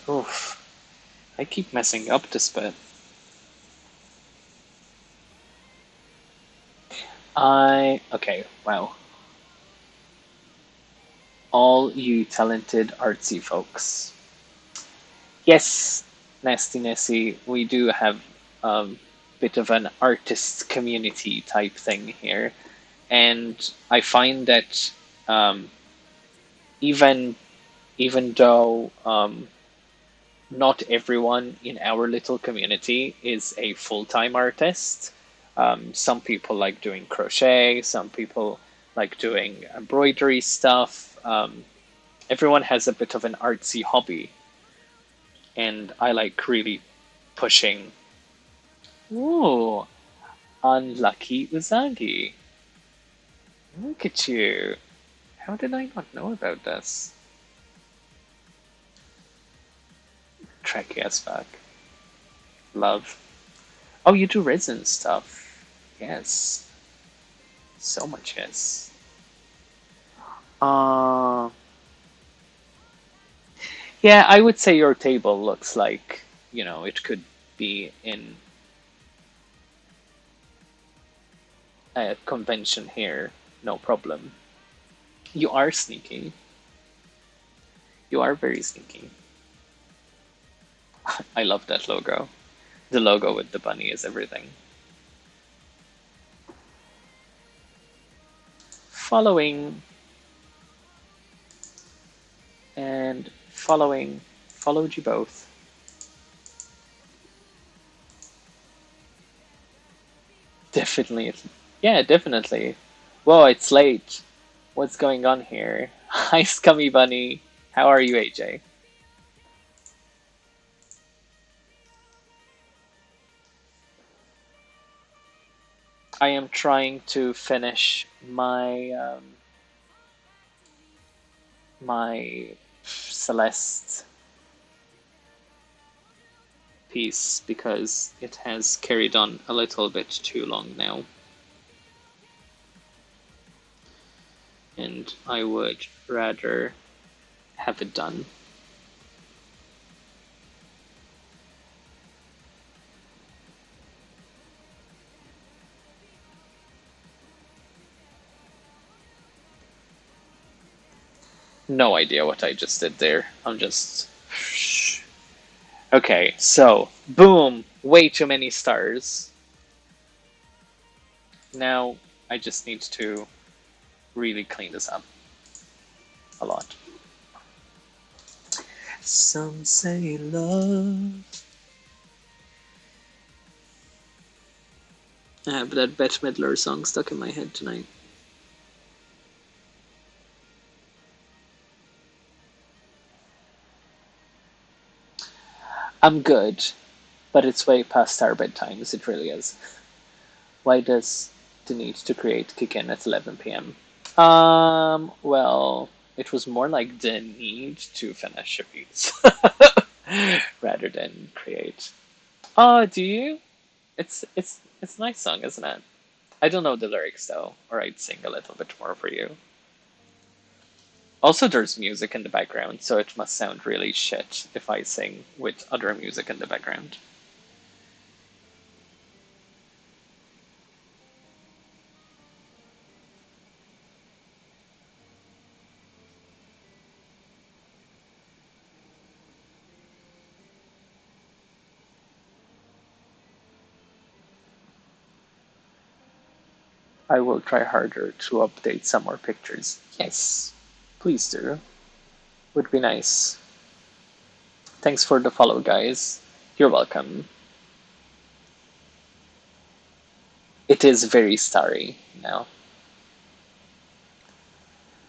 Oof. I keep messing up this bit. Okay, wow. All you talented artsy folks. Yes, Nasty Nessie, we do have a bit of an artist community type thing here. And I find that um, even even though not everyone in our little community is a full-time artist. Some people like doing crochet, some people like doing embroidery stuff. Everyone has a bit of an artsy hobby, and I like really pushing. Ooh, unlucky Uzagi. Look at you. How did I not know about this? Tracky as fuck. Love. Oh, you do resin stuff. Yes. So much yes. Uh, yeah, I would say your table looks like, it could be in a convention here. no problem. You are sneaky. You are very sneaky. I love that logo. The logo with the bunny is everything. Following and following. Followed you both. Definitely. Yeah, definitely. Whoa, it's late. What's going on here? Hi, Scummy Bunny. How are you, AJ? I am trying to finish my Celeste piece because it has carried on a little bit too long now. And I would rather have it done. No idea what I just did there. I'm just... Okay, so, boom! Way too many stars. Now, I just need to really clean this up a lot. Some say love. I have that Bette Midler song stuck in my head tonight. I'm good, but it's way past our bedtimes, it really is. Why does the need to create kick in at 11 p.m.? Well, it was more like the need to finish a piece rather than create. Oh, do you? It's a nice song, isn't it? I don't know the lyrics though, or I'd sing a little bit more for you. Also, there's music in the background, so it must sound really shit if I sing with other music in the background. I will try harder to update some more pictures. Yes, please do. Would be nice. Thanks for the follow, guys. You're welcome. It is very starry now.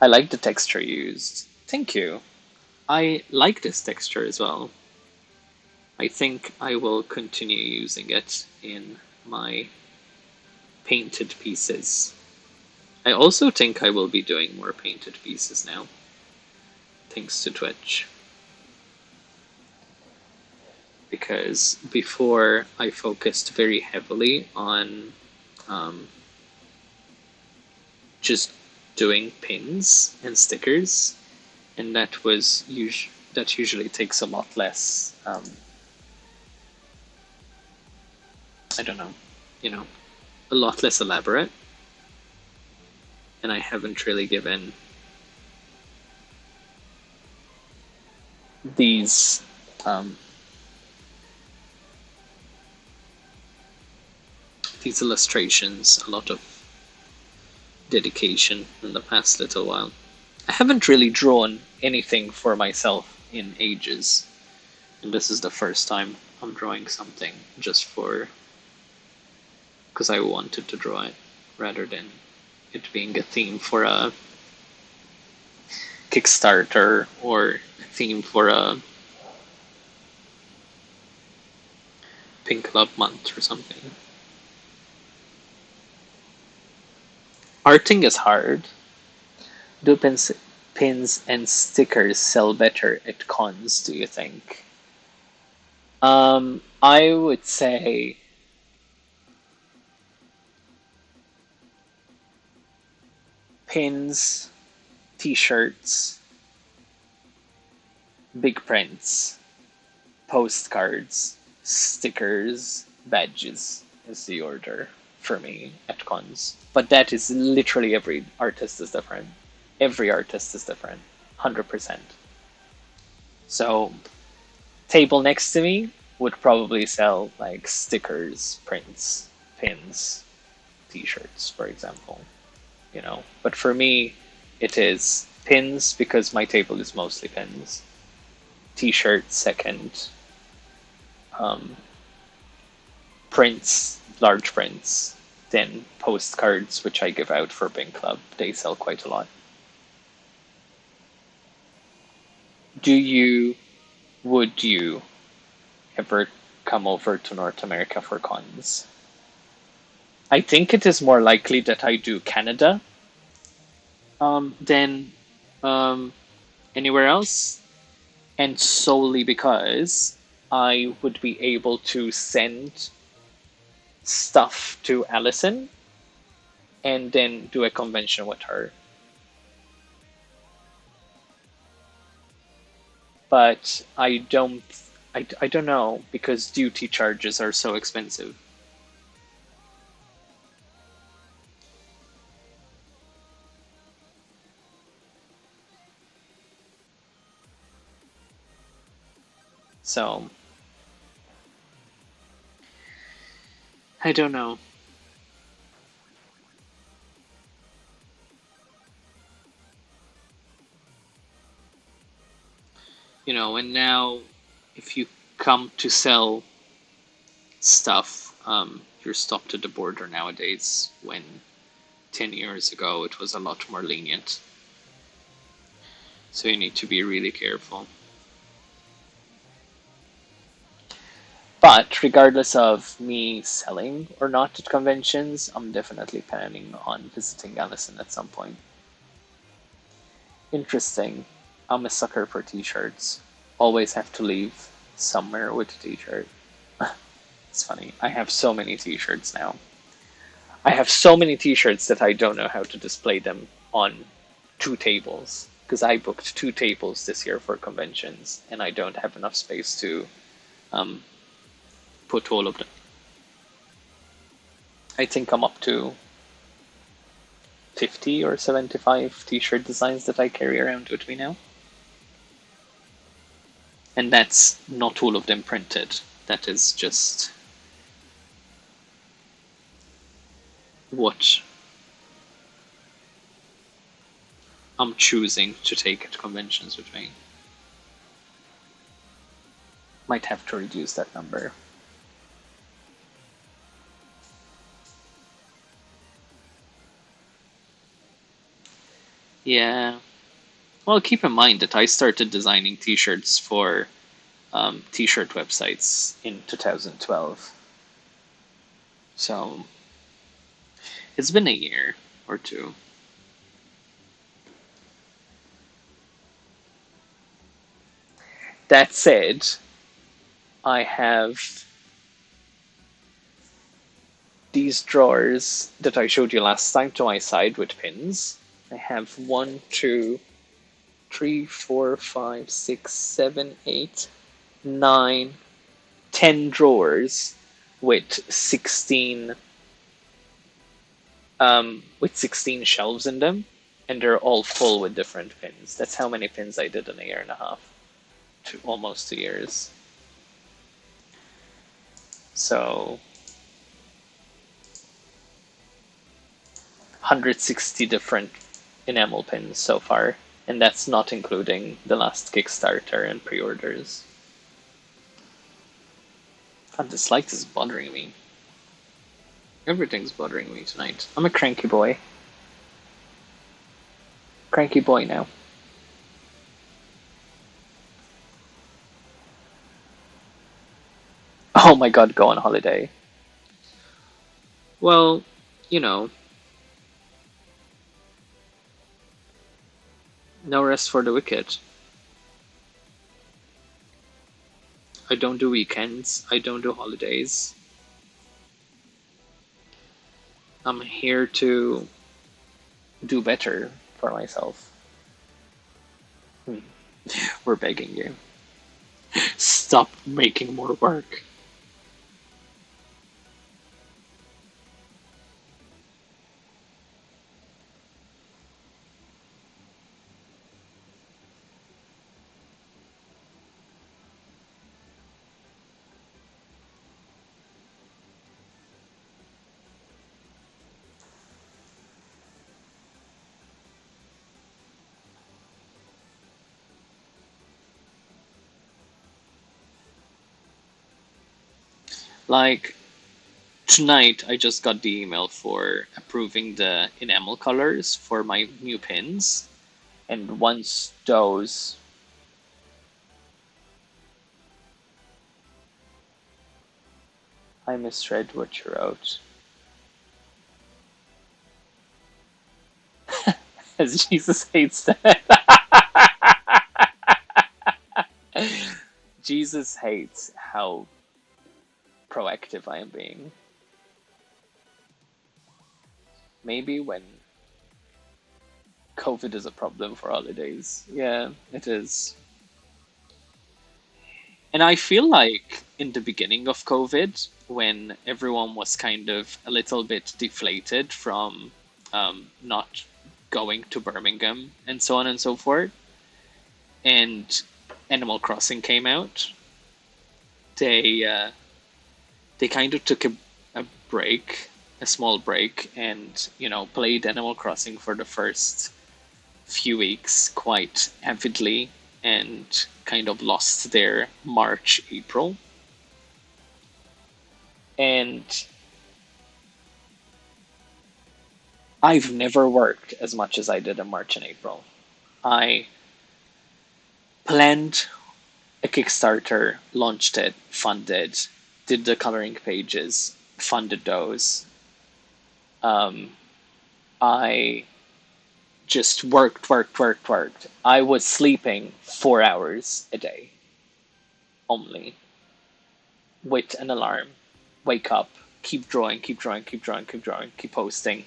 I like the texture used. Thank you. I like this texture as well. I think I will continue using it in my painted pieces. I also think I will be doing more painted pieces now, thanks to Twitch. Because before I focused very heavily on just doing pins and stickers, and that usually takes a lot less. I don't know, a lot less elaborate, and I haven't really given these these illustrations a lot of dedication in the past little while. I haven't really drawn anything for myself in ages, and this is the first time I'm drawing something just because I wanted to draw it rather than it being a theme for a Kickstarter or a theme for a Pink Love Month or something. Arting is hard. Do pins and stickers sell better at cons, do you think? I would say pins, t-shirts, big prints, postcards, stickers, badges is the order for me at cons. But that is literally every artist is different. Every artist is different, 100%. So, table next to me would probably sell like stickers, prints, pins, t-shirts, for example. But for me, it is pins because my table is mostly pins. T-shirts second. Um, Prints, large prints. Then postcards, which I give out for Bin Club. They sell quite a lot. Would you ever come over to North America for cons? I think it is more likely that I do Canada than um, anywhere else, and solely because I would be able to send stuff to Allison and then do a convention with her. But I don't know because duty charges are so expensive. So I don't know. And now if you come to sell stuff, you're stopped at the border nowadays when 10 years ago it was a lot more lenient. So you need to be really careful. But regardless of me selling or not at conventions, I'm definitely planning on visiting Allison at some point. Interesting. I'm a sucker for t-shirts. Always have to leave somewhere with a t-shirt. It's funny. I have so many t-shirts now. I have so many t-shirts that I don't know how to display them on 2 tables. Because I booked 2 tables this year for conventions, and I don't have enough space to um, put all of them. I think I'm up to 50 or 75 t-shirt designs that I carry around with me now. And that's not all of them printed. That is just what I'm choosing to take at conventions with me. Might have to reduce that number. Yeah. Well, keep in mind that I started designing t-shirts for t-shirt websites in 2012. So it's been a year or two. That said, I have these drawers that I showed you last time to my side with pins. I have 1, 2, 3, 4, 5, 6, 7, 8, 9, 10 drawers with 16 shelves in them, and they're all full with different pins. That's how many pins I did in a year and a half, almost 2 years. So 160 different enamel pins so far, and that's not including the last Kickstarter and pre-orders. God, this light is bothering me. Everything's bothering me tonight. I'm a cranky boy. Cranky boy now. Oh my god, go on holiday. Well, you know, no rest for the wicked. I don't do weekends. I don't do holidays. I'm here to do better for myself. We're begging you. Stop making more work. Like tonight, I just got the email for approving the enamel colors for my new pins. And once those, I misread what you wrote. As Jesus hates that. Jesus hates how proactive I am being. Maybe when COVID is a problem for holidays. Yeah, it is. And I feel like in the beginning of COVID, when everyone was kind of a little bit deflated from not going to Birmingham and so on and so forth, and Animal Crossing came out, they they kind of took a break, a small break, and played Animal Crossing for the first few weeks quite avidly and kind of lost their March, April. And I've never worked as much as I did in March and April. I planned a Kickstarter, launched it, funded, did the coloring pages, funded those. I just worked. I was sleeping 4 hours a day only with an alarm. Wake up, keep drawing, keep posting.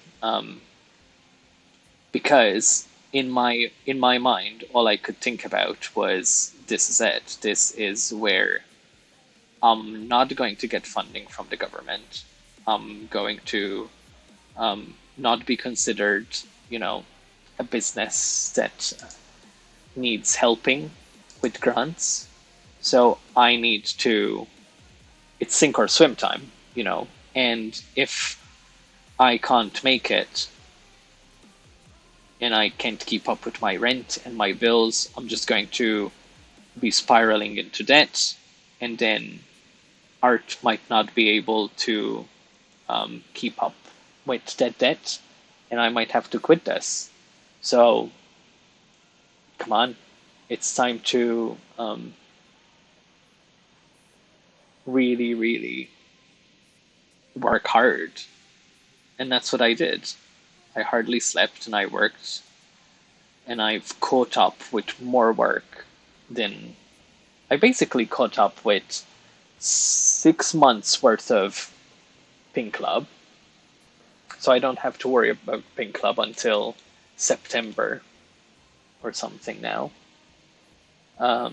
Because in my mind, all I could think about was this is it. This is where I'm not going to get funding from the government. I'm going to not be considered, a business that needs helping with grants. So I need to, it's sink or swim time. And if I can't make it and I can't keep up with my rent and my bills, I'm just going to be spiraling into debt. And then art might not be able to keep up with that debt. And I might have to quit this. So, come on. It's time to really, really work hard. And that's what I did. I hardly slept and I worked. And I've caught up with more work than I basically caught up with 6 months worth of Pink Club. So I don't have to worry about Pink Club until September or something now. I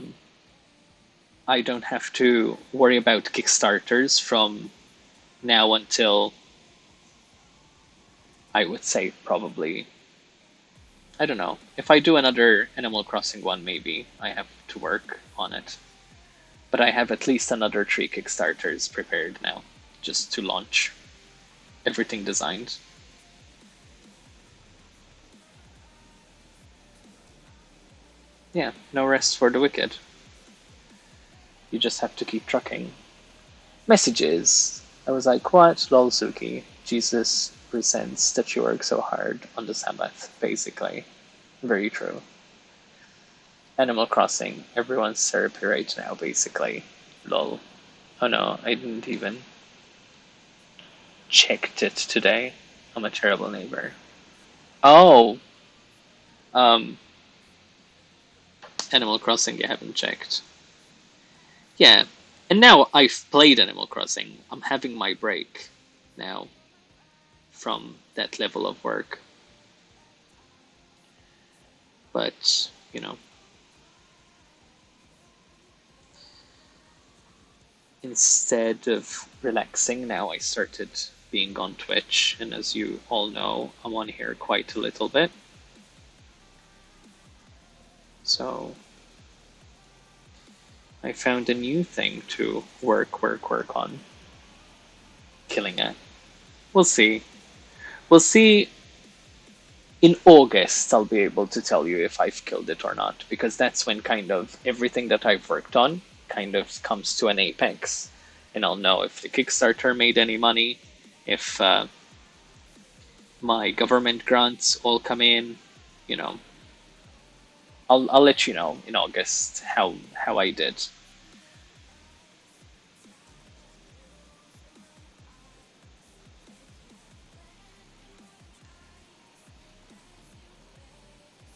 don't have to worry about Kickstarters from now until, I would say, probably, I don't know. If I do another Animal Crossing one, maybe I have to work on it. But I have at least another 3 Kickstarters prepared now, just to launch everything designed. Yeah, no rest for the wicked. You just have to keep trucking. Messages. I was like, what? Lol, Suki. Jesus resents that you work so hard on the Sabbath, basically. Very true. Animal Crossing. Everyone's therapy right now, basically. Lol. Oh no, I didn't even checked it today. I'm a terrible neighbor. Oh! Um, Animal Crossing you haven't checked. Yeah. And now I've played Animal Crossing. I'm having my break now from that level of work. But, instead of relaxing, now I started being on Twitch. And as you all know, I'm on here quite a little bit. So I found a new thing to work on. Killing it. We'll see. We'll see. In August, I'll be able to tell you if I've killed it or not, because that's when kind of everything that I've worked on kind of comes to an apex. and I'll know if the Kickstarter made any money, if my government grants all come in. You know, I'll let you know in August how I did.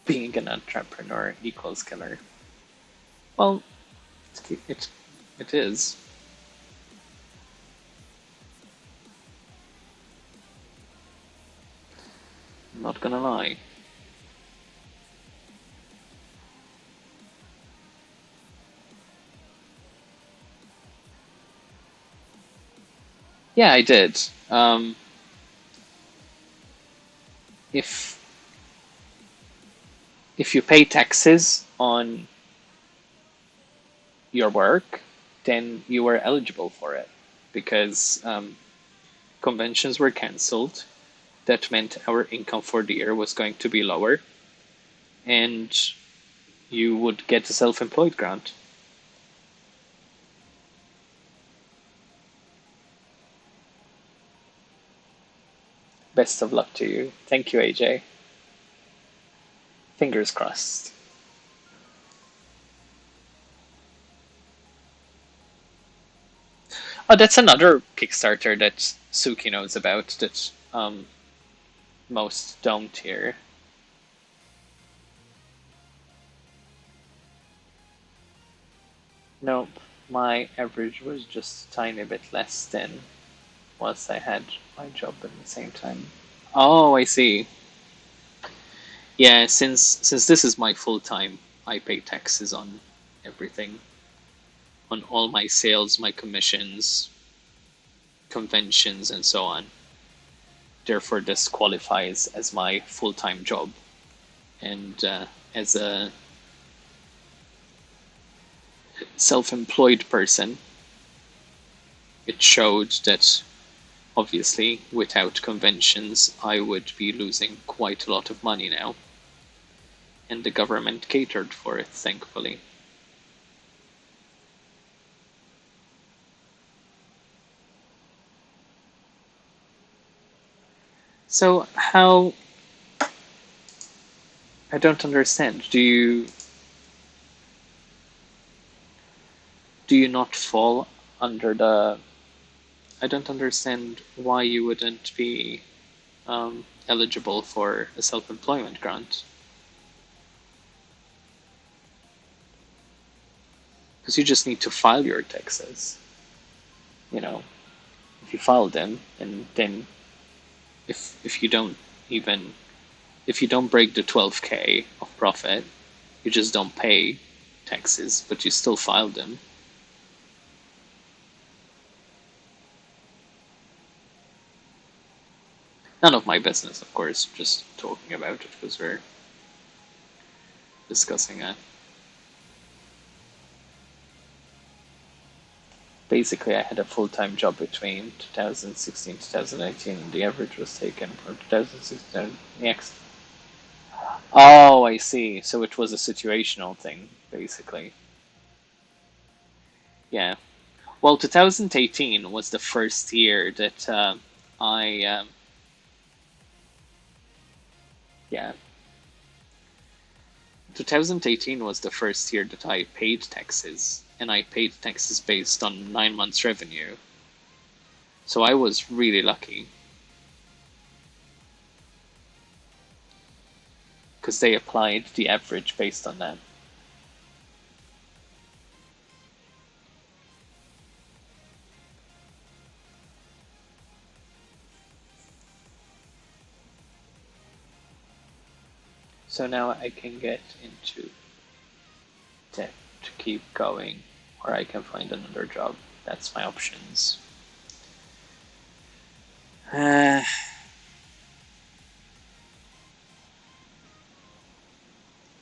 Being an entrepreneur equals killer. Well, it it is. I'm not gonna lie. Yeah, I did. If if you pay taxes on your work, then you were eligible for it because conventions were cancelled. That meant our income for the year was going to be lower, and you would get a self-employed grant. Best of luck to you. Thank you, AJ. Fingers crossed. Oh, that's another Kickstarter that Suki knows about that most don't here. Nope, my average was just a tiny bit less than whilst I had my job at the same time. Oh, I see. Yeah, since this is my full time, I pay taxes on everything, on all my sales, my commissions, conventions, and so on. Therefore, this qualifies as my full time job. And as a self employed person, it showed that obviously without conventions, I would be losing quite a lot of money now. And the government catered for it, thankfully. So, how. I don't understand. Do you not fall under the. I don't understand why you wouldn't be eligible for a self employment grant. Because you just need to file your taxes. You know, if you file them, and then if you don't even if you don't break the 12K of profit, you just don't pay taxes, but you still file them. None of my business, of course, just talking about it because we're discussing it. Basically, I had a full-time job between 2016 and 2019, and the average was taken for 2016 next. Oh, I see. So it was a situational thing, basically. Yeah. Well, 2018 was the first year that I, yeah, 2018 was the first year that I paid taxes, and I paid taxes based on 9 months' revenue. So I was really lucky because they applied the average based on that. So now I can get into debt to keep going, or I can find another job. That's my options. Uh,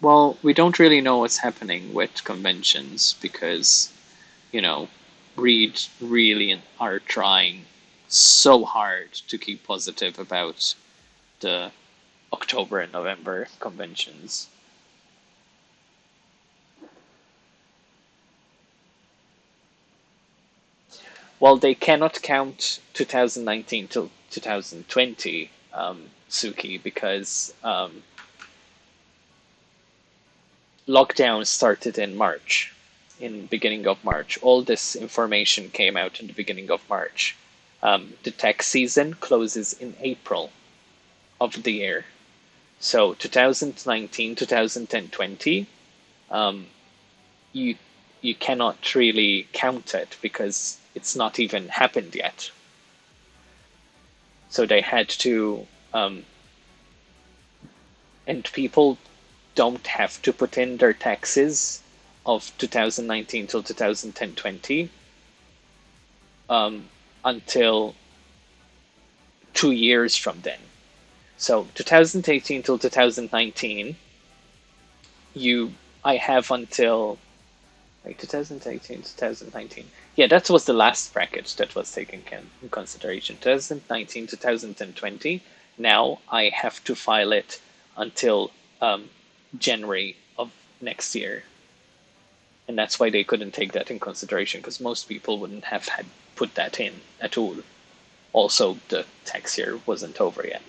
well, we don't really know what's happening with conventions because, you know, Reed really are trying so hard to keep positive about the October and November conventions. Well, they cannot count 2019 till 2020, Suki, because lockdown started in March, in beginning of March. All this information came out in the beginning of March. The tax season closes in April of the year. So 2019, 2020, you you cannot really count it because it's not even happened yet. So they had to, and people don't have to put in their taxes of 2019 till 2020 until 2 years from then. So 2018 till 2019, I have until like 2018, 2019. Yeah, that was the last bracket that was taken in consideration. 2019, 2020. Now I have to file it until January of next year. And that's why they couldn't take that in consideration, because most people wouldn't have had put that in at all. Also, the tax year wasn't over yet.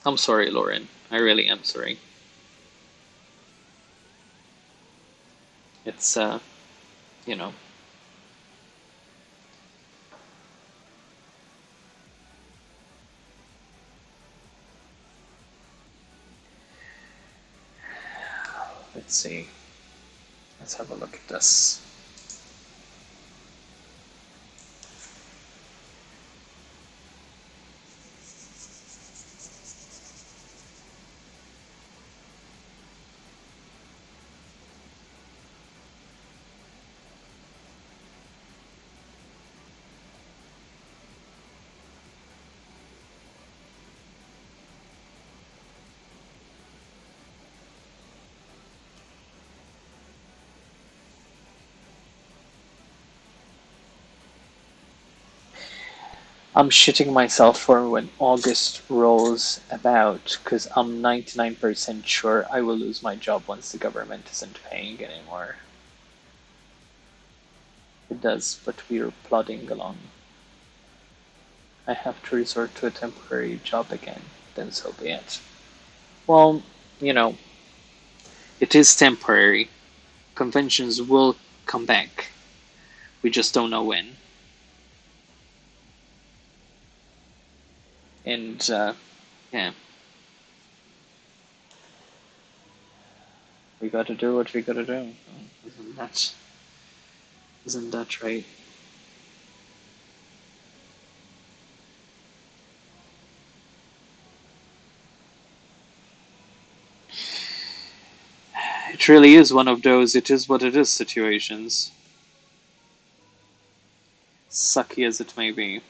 I'm sorry, Lauren. I really am sorry. It's, you know, let's see. Let's have a look at this. I'm shitting myself for when August rolls about, because I'm 99% sure I will lose my job once the government isn't paying anymore. It does, but we're plodding along. I have to resort to a temporary job again, then so be it. Well, you know, it is temporary. Conventions will come back. We just don't know when. And, yeah. We gotta do what we gotta do. Isn't that, isn't that right? It really is one of those it is what it is situations. Sucky as it may be.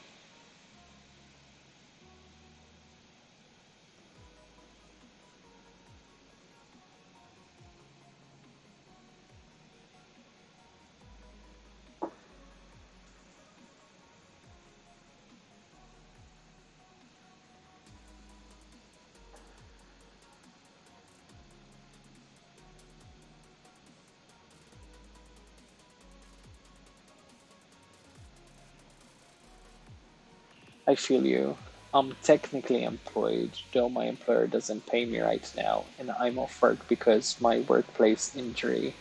I feel you. I'm technically employed, though my employer doesn't pay me right now, and I'm off work because my workplace injury.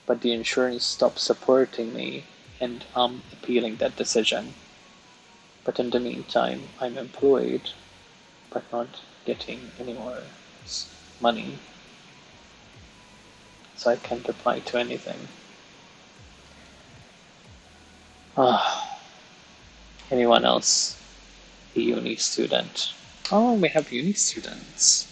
But the insurance stopped supporting me, and I'm appealing that decision. But in the meantime, I'm employed, but not getting any more money, so I can't apply to anything. Ah, anyone else? A uni student. Oh, we have uni students.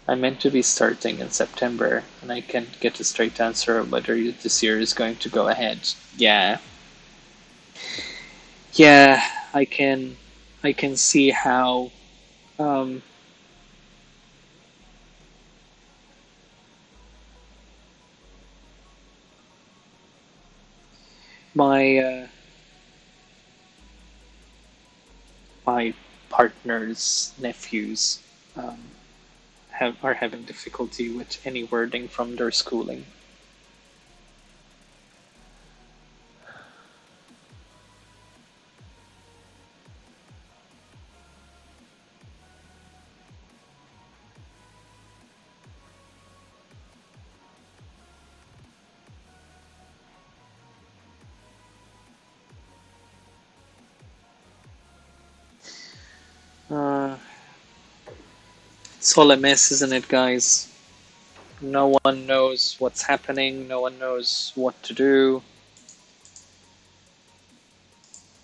I'm meant to be starting in September, and I can't get a straight answer of whether this year is going to go ahead. Yeah. Yeah, I can see how um My my partner's nephews um, are having difficulty with any wording from their schooling. Uh, it's all a mess, isn't it, guys? No one knows what's happening. No one knows what to do.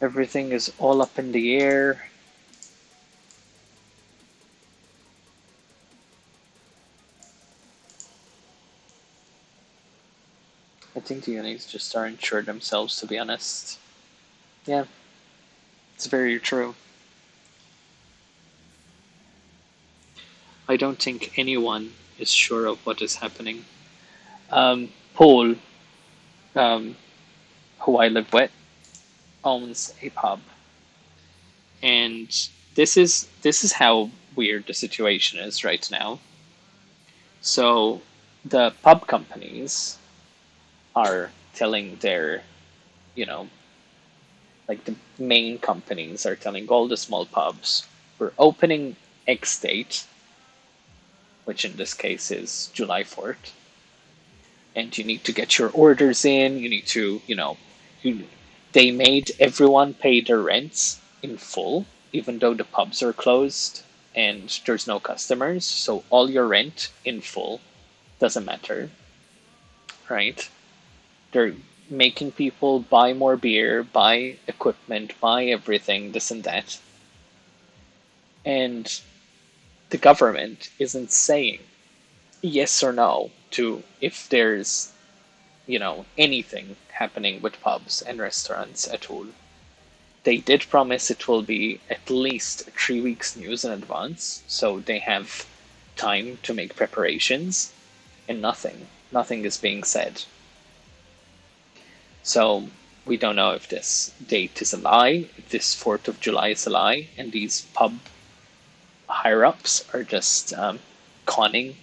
Everything is all up in the air. I think the unis just aren't sure themselves, to be honest. Yeah, it's very true. I don't think anyone is sure of what is happening. Paul, um, who I live with, owns a pub, and this is how weird the situation is right now. So the pub companies are telling their, you know, like the main companies are telling all the small pubs, we're opening X date, which in this case is July 4th, and you need to get your orders in. You need to, they made everyone pay their rents in full, even though the pubs are closed and there's no customers. So all your rent in full doesn't matter, right? They're making people buy more beer, buy equipment, buy everything, this and that. And the government isn't saying yes or no to if there's, anything happening with pubs and restaurants at all. They did promise it will be at least 3 weeks news in advance, so they have time to make preparations, and nothing is being said. So we don't know if this date is a lie, if this 4th of July is a lie, and these pub higher ups are just conning,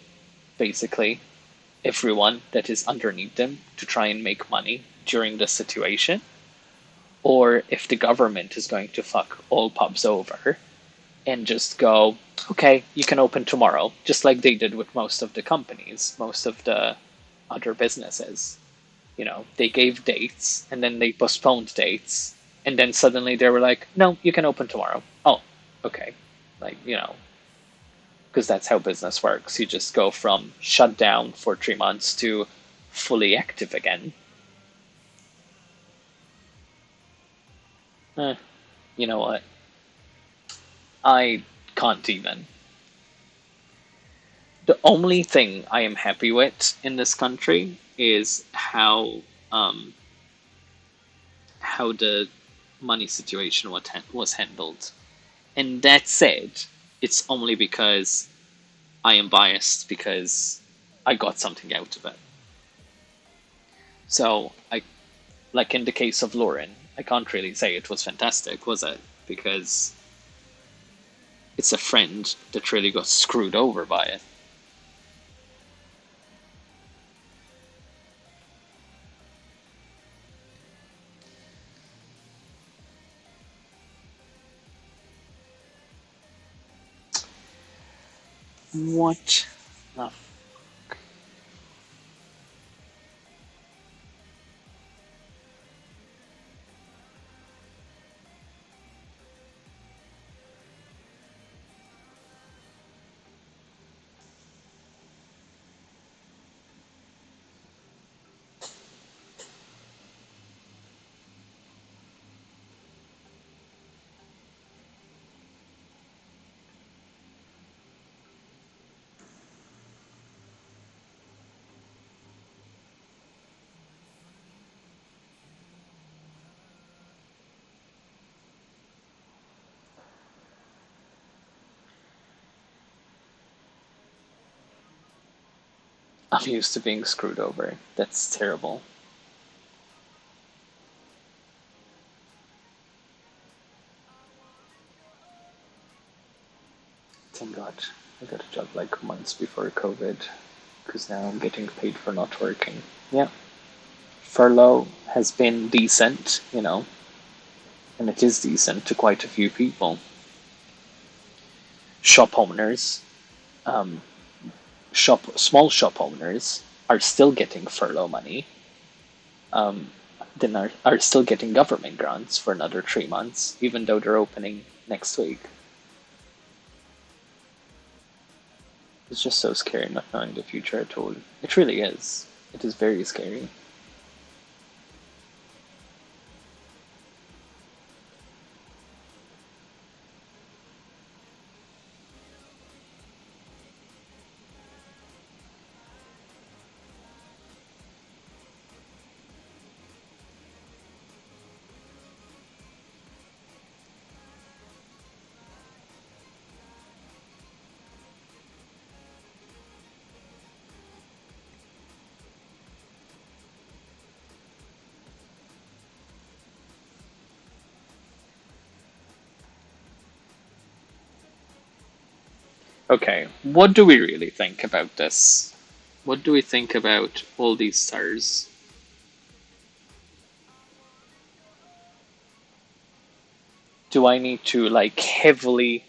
basically, everyone that is underneath them to try and make money during this situation, or if the government is going to fuck all pubs over and just go, okay, you can open tomorrow, just like they did with most of the companies, most of the other businesses. They gave dates and then they postponed dates, and then suddenly they were like, no, you can open tomorrow. Oh, okay. Like, because that's how business works. You just go from shut down for 3 months to fully active again. Eh, you know what? I can't even. The only thing I am happy with in this country is how the money situation was handled. And that said, it's only because I am biased because I got something out of it. So like in the case of Lauren, I can't really say it was fantastic, was it? Because it's a friend that really got screwed over by it. What? Oh, I'm used to being screwed over. That's terrible. thank God. I got a job like months before COVID because now I'm getting paid for not working. Yeah. Furlough has been decent, and it is decent to quite a few people. Shop owners, um, small shop owners are still getting furlough money. Then are still getting government grants for another 3 months, even though they're opening next week. It's just so scary not knowing the future at all. It really is. It is very scary. Okay, what do we really think about this? What do we think about all these stars? Do I need to like heavily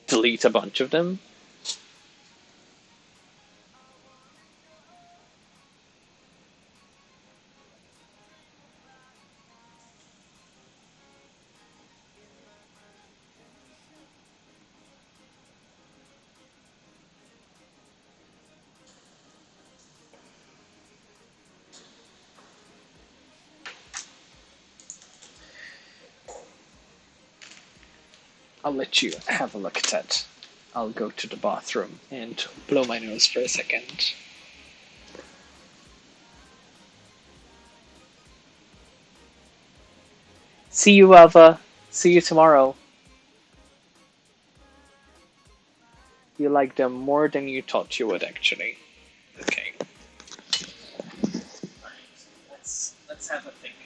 delete a bunch of them? I'll let you have a look at that. I'll go to the bathroom and blow my nose for a second. See you, Ava. See you tomorrow. You like them more than you thought you would, actually. Okay. Let's have a think.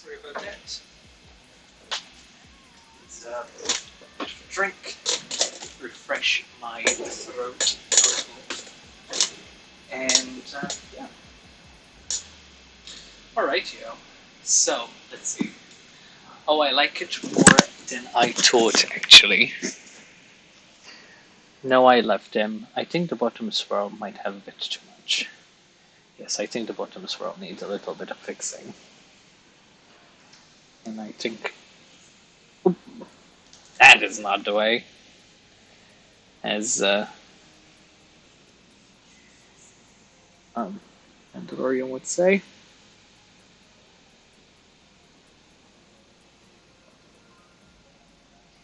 Sorry about that. It's a bit of a drink. Refresh my throat. And yeah. Alright, So, let's see. Oh, I like it more than I thought, actually. No, I left him. I think the bottom swirl might have a bit too much. Yes, I think the bottom swirl needs a little bit of fixing. And I think... Oop, that is not the way. As, Mandalorian would say.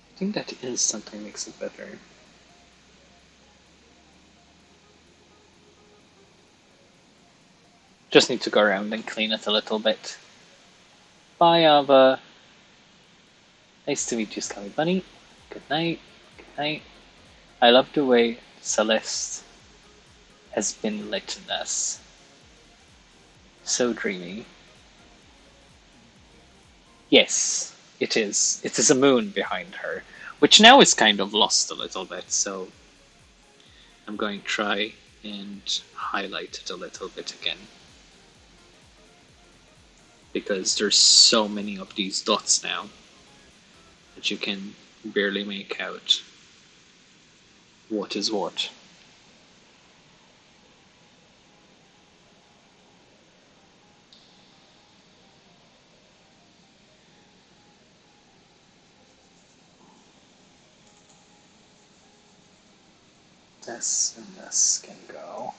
I think that is something makes it better. Just need to go around and clean it a little bit. Bye, Ava. Nice to meet you, Scummy Bunny. Good night. Good night. I love the way Celeste has been lit in this. So dreamy. Yes, it is. It is a moon behind her, which now is kind of lost a little bit, so I'm going to try and highlight it a little bit again. Because there's so many of these dots now that you can barely make out what is what. This and this can go.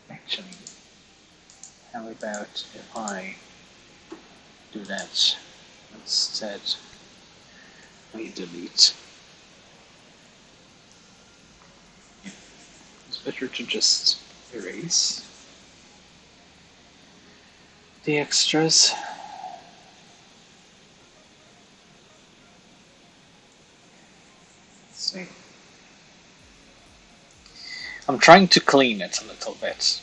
Actually, how about if I do that instead? I delete. Yeah. It's better to just erase the extras. Let's see. I'm trying to clean it a little bit.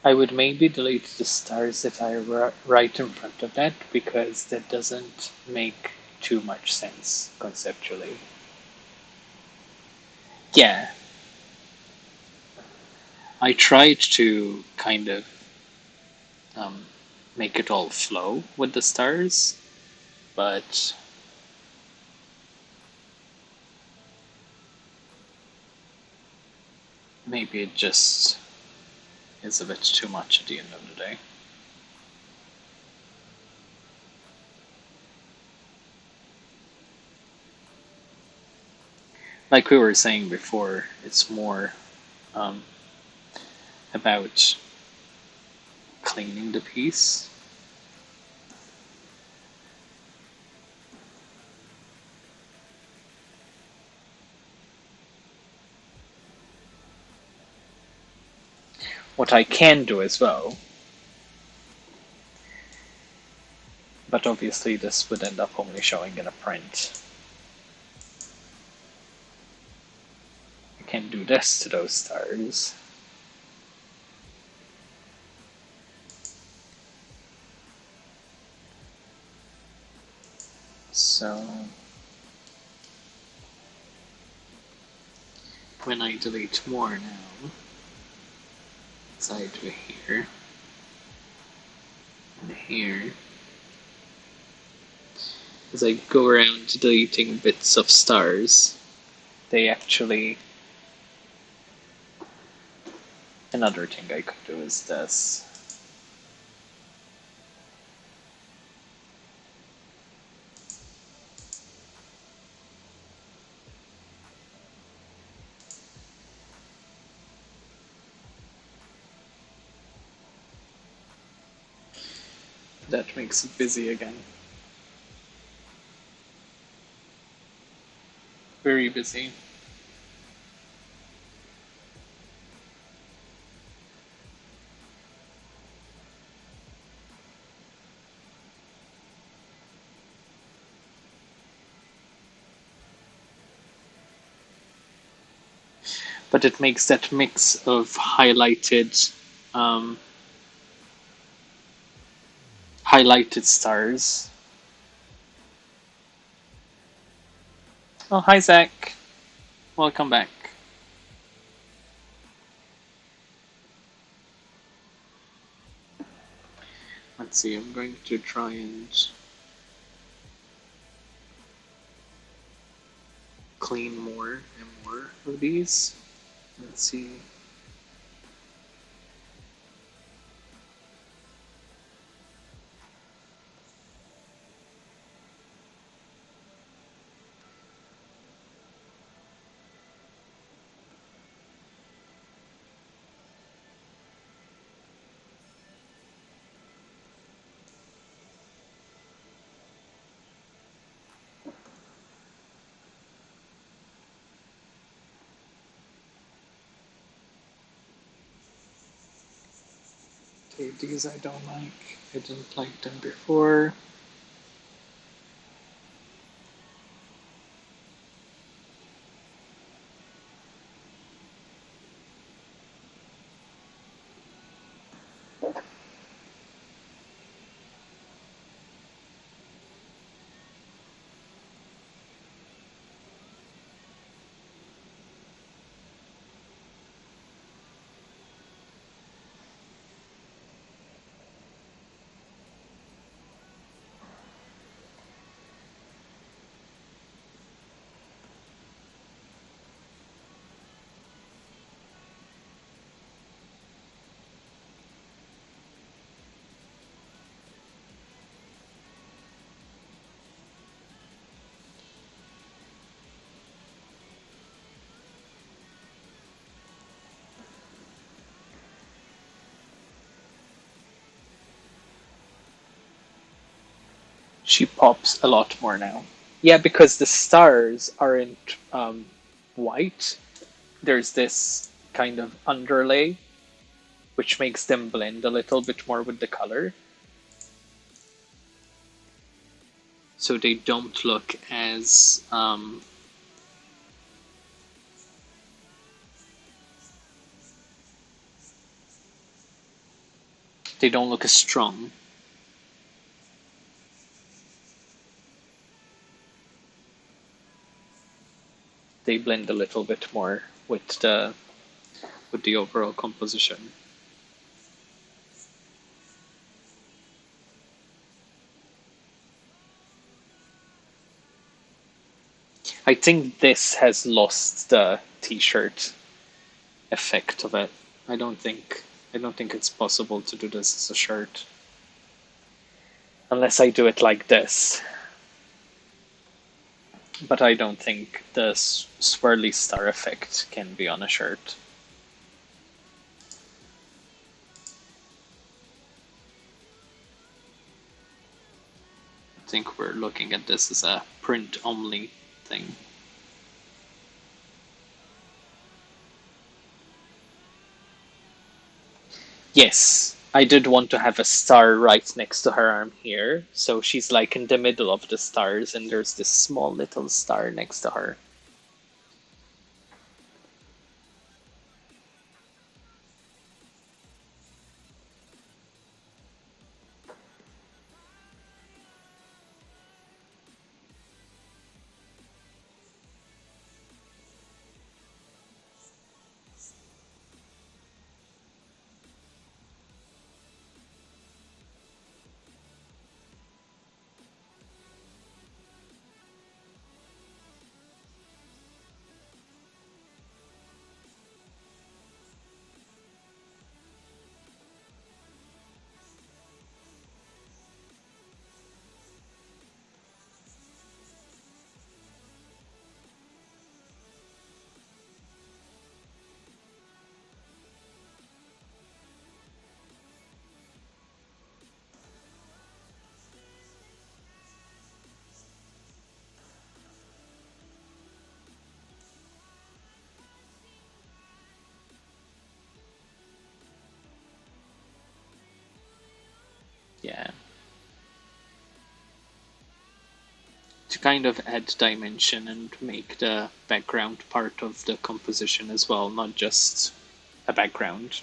I would maybe delete the stars that I write in front of that, because that doesn't make too much sense conceptually. Yeah. I tried to kind of make it all flow with the stars, but maybe it just is a bit too much at the end of the day. Like we were saying before, it's more about cleaning the piece. What I can do as well, but obviously this would end up only showing in a print. I can do this to those stars. So when I delete more now, side to here and here, as I go around deleting bits of stars, they actually... Another thing I could do is this. That makes it busy again. Very busy. But it makes that mix of um, highlighted stars. Oh, hi Zach. Welcome back. Let's see. I'm going to try and clean more and more of these. Let's see. Okay, these I don't like. I didn't like them before. She pops a lot more now. Yeah, because the stars aren't white. There's this kind of underlay which makes them blend a little bit more with the color. So they don't look as they don't look as strong. They blend a little bit more with the overall composition. I think this has lost the t-shirt effect of it. I don't think I don't think it's possible to do this as a shirt unless I do it like this. But I don't think the swirly star effect can be on a shirt. I think we're looking at this as a print only thing. Yes, I did want to have a star right next to her arm here, so she's like in the middle of the stars, and there's this small little star next to her. to kind of add dimension and make the background part of the composition as well, not just a background.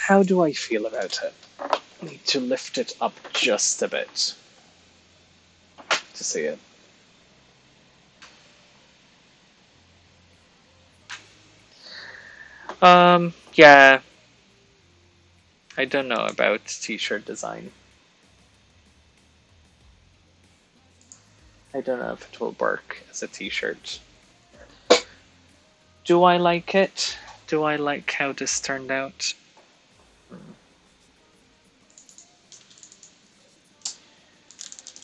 How do I feel about it? I need to lift it up just a bit to see it. Yeah. I don't know about t-shirt design. I don't know if it will work as a t-shirt. Do I like it? Do I like how this turned out?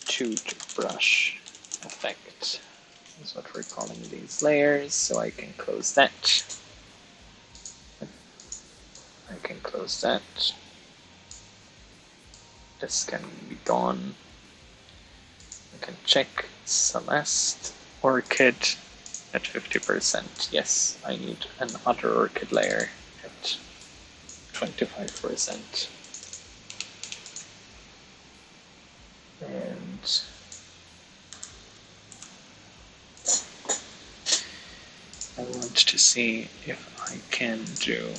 Toothbrush effect is what we're calling these layers, so I can close that. I can close that. This can be gone. I can check Celeste Orchid at 50%. Yes, I need another orchid layer at 25%. And I want to see if I can do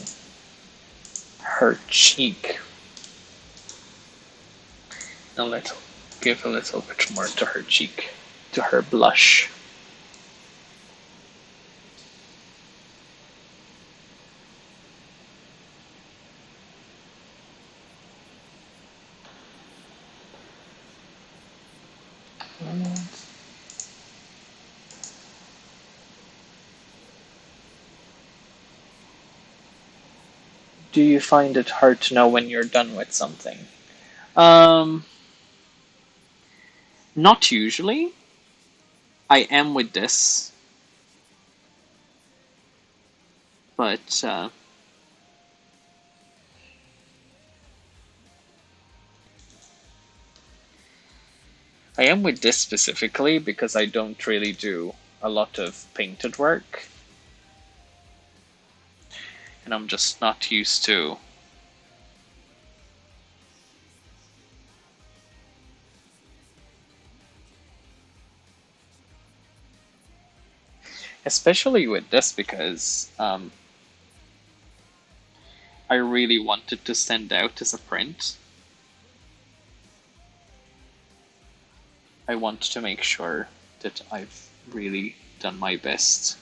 her cheek a little, give a little bit more to her cheek, to her blush. Do you find it hard to know when you're done with something? Not usually. I am with this, but I am with this specifically because I don't really do a lot of painted work, and I'm just not used to especially with this because I really wanted to stand out as a print. I want to make sure that I've really done my best.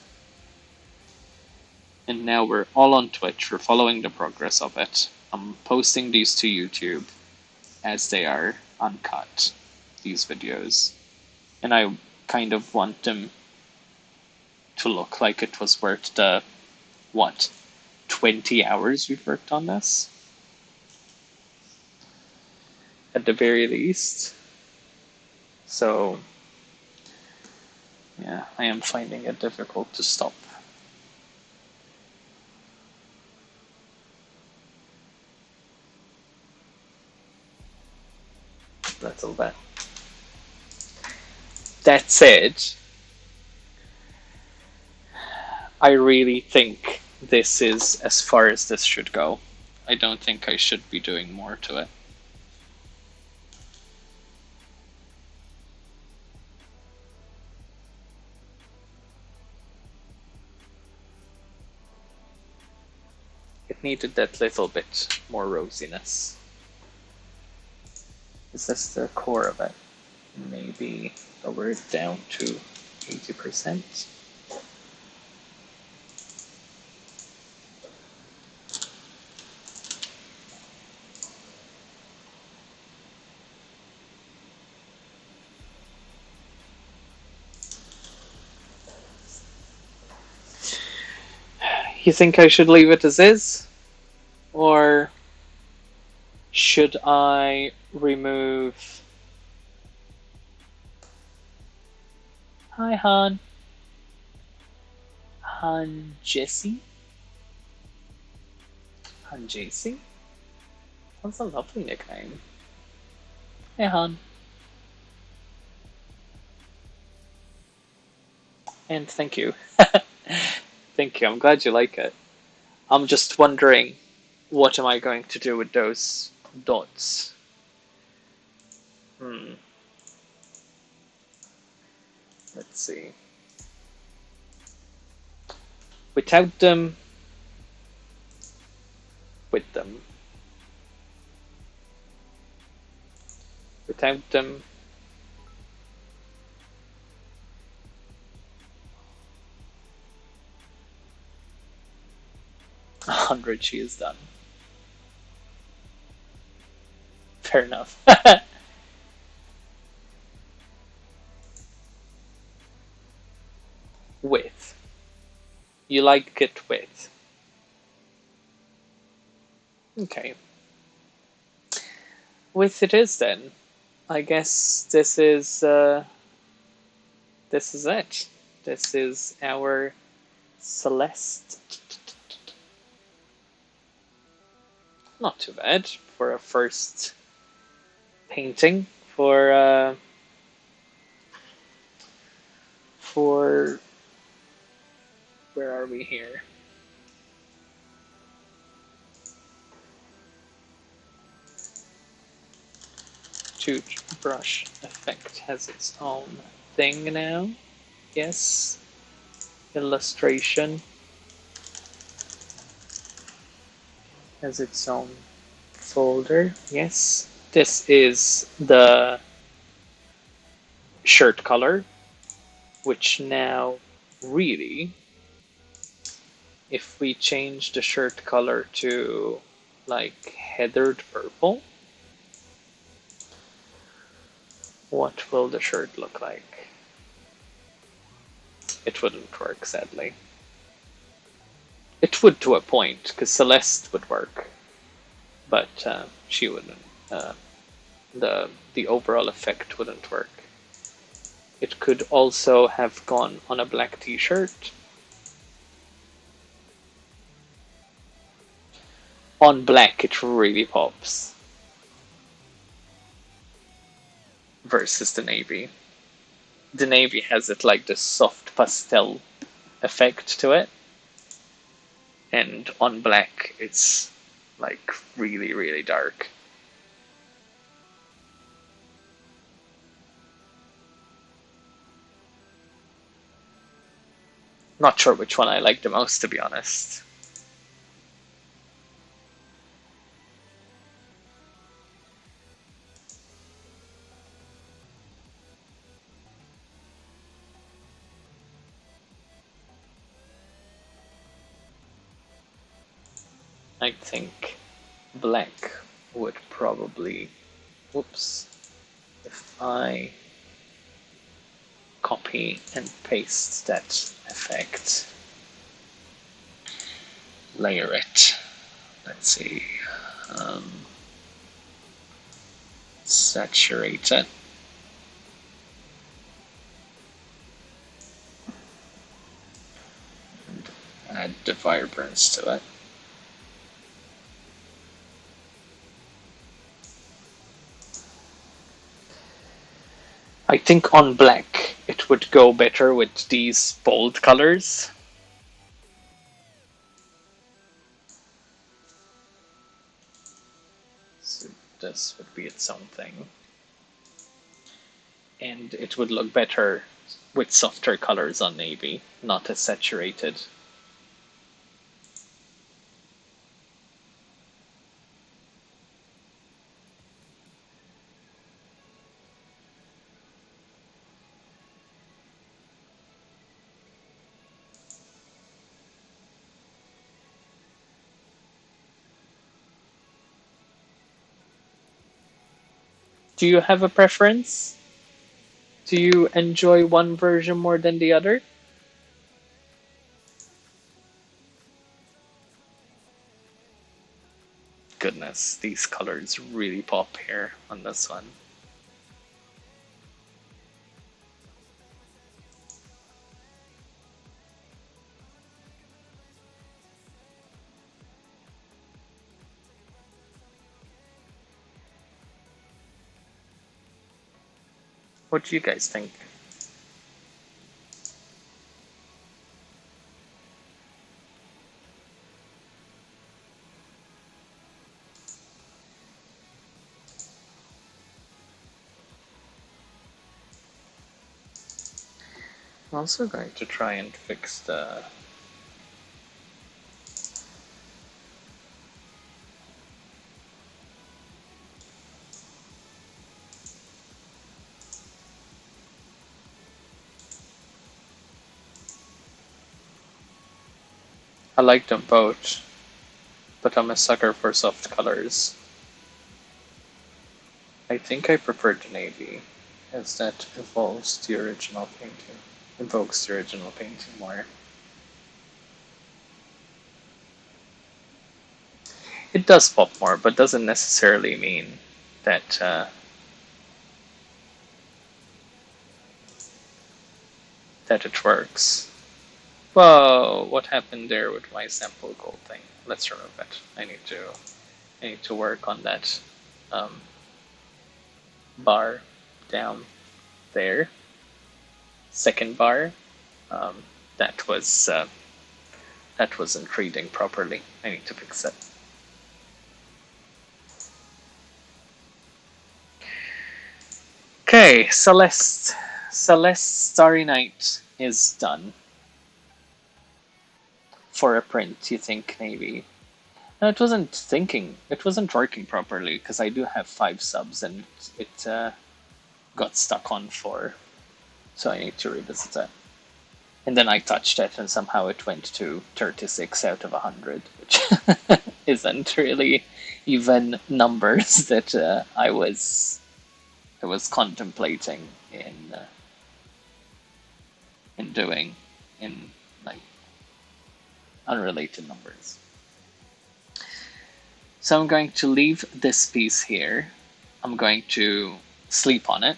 And now we're all on Twitch, we're following the progress of it. I'm posting these to YouTube as they are uncut, these videos. And I kind of want them to look like it was worth the, 20 hours we've worked on this? At the very least. So, yeah, I am finding it difficult to stop. Little bit. That said, I really think this is as far as this should go. I don't think I should be doing more to it. It needed that little bit more rosiness. Is this the core of it? Maybe lower it down to 80%. You think I should leave it as is? Or should I remove Hi, Han. Han Jesse? Han JC? That's a lovely nickname. Hey, Han. And thank you. Thank you. I'm glad you like it. I'm just wondering, what am I going to do with those dots? Let's see. Without them, with them. Without them. 100 she is done. Fair enough. With. You like it with. Okay. With it is then. I guess this is it. This is our Celeste. Not too bad for a first painting for where are we here? Toothbrush effect has its own thing now. Yes. Illustration has its own folder. Yes. This is the shirt color, which now really, if we change the shirt color to like heathered purple, what will the shirt look like? It wouldn't work, sadly. It would to a point, because Celeste would work, but she wouldn't. The overall effect wouldn't work. It could also have gone on a black t-shirt. On black, it really pops. Versus the navy. The navy has it like the soft pastel effect to it. And on black, it's like really, really dark. Not sure which one I like the most, to be honest. I think black would probably. Whoops. If I copy and paste that effect, layer it. Let's see. Saturate it. And add the vibrance to it. I think on black it would go better with these bold colors. So this would be its own thing. And it would look better with softer colors on navy, not as saturated. Do you have a preference? Do you enjoy one version more than the other? Goodness, these colors really pop here on this one. What do you guys think? I'm also going to try and fix the... I like them both, but I'm a sucker for soft colors. I think I prefer the navy, as that evokes the original painting more. It does pop more, but doesn't necessarily mean that that it works. Whoa! What happened there with my sample gold thing? Let's remove it. I need to work on that um, bar down there. Second bar. Um, that was that wasn't reading properly. I need to fix it. Okay, Celeste. Celeste Starry Night is done. For a print, you think maybe? No, it wasn't thinking. It wasn't working properly because I do have 5 subs and it got stuck on 4. So I need to revisit it. And then I touched it and somehow it went to 36 out of 100, which isn't really even numbers that I was contemplating in doing in like unrelated numbers. So I'm going to leave this piece here. I'm going to sleep on it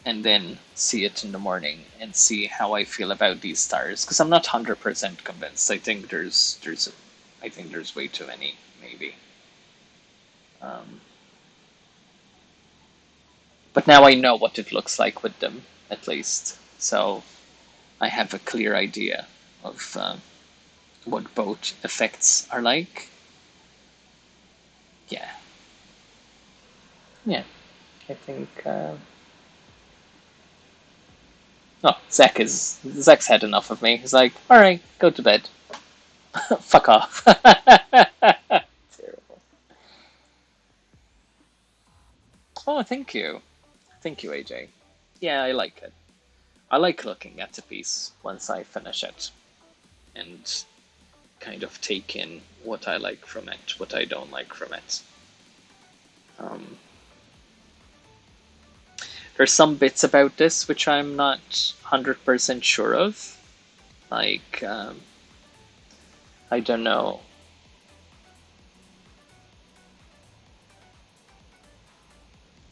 and then see it in the morning and see how I feel about these stars, because I'm not 100% convinced. I think there's way too many, maybe. But now I know what it looks like with them, at least. So I have a clear idea of what both effects are like. Yeah. Yeah. I think... Oh, Zach's had enough of me. He's like, alright, go to bed. Fuck off. Terrible. Oh, thank you. Thank you, AJ. Yeah, I like it. I like looking at a piece once I finish it and kind of take in what I like from it, what I don't like from it. Um, there's some bits about this which I'm not 100% sure of. Like, I don't know.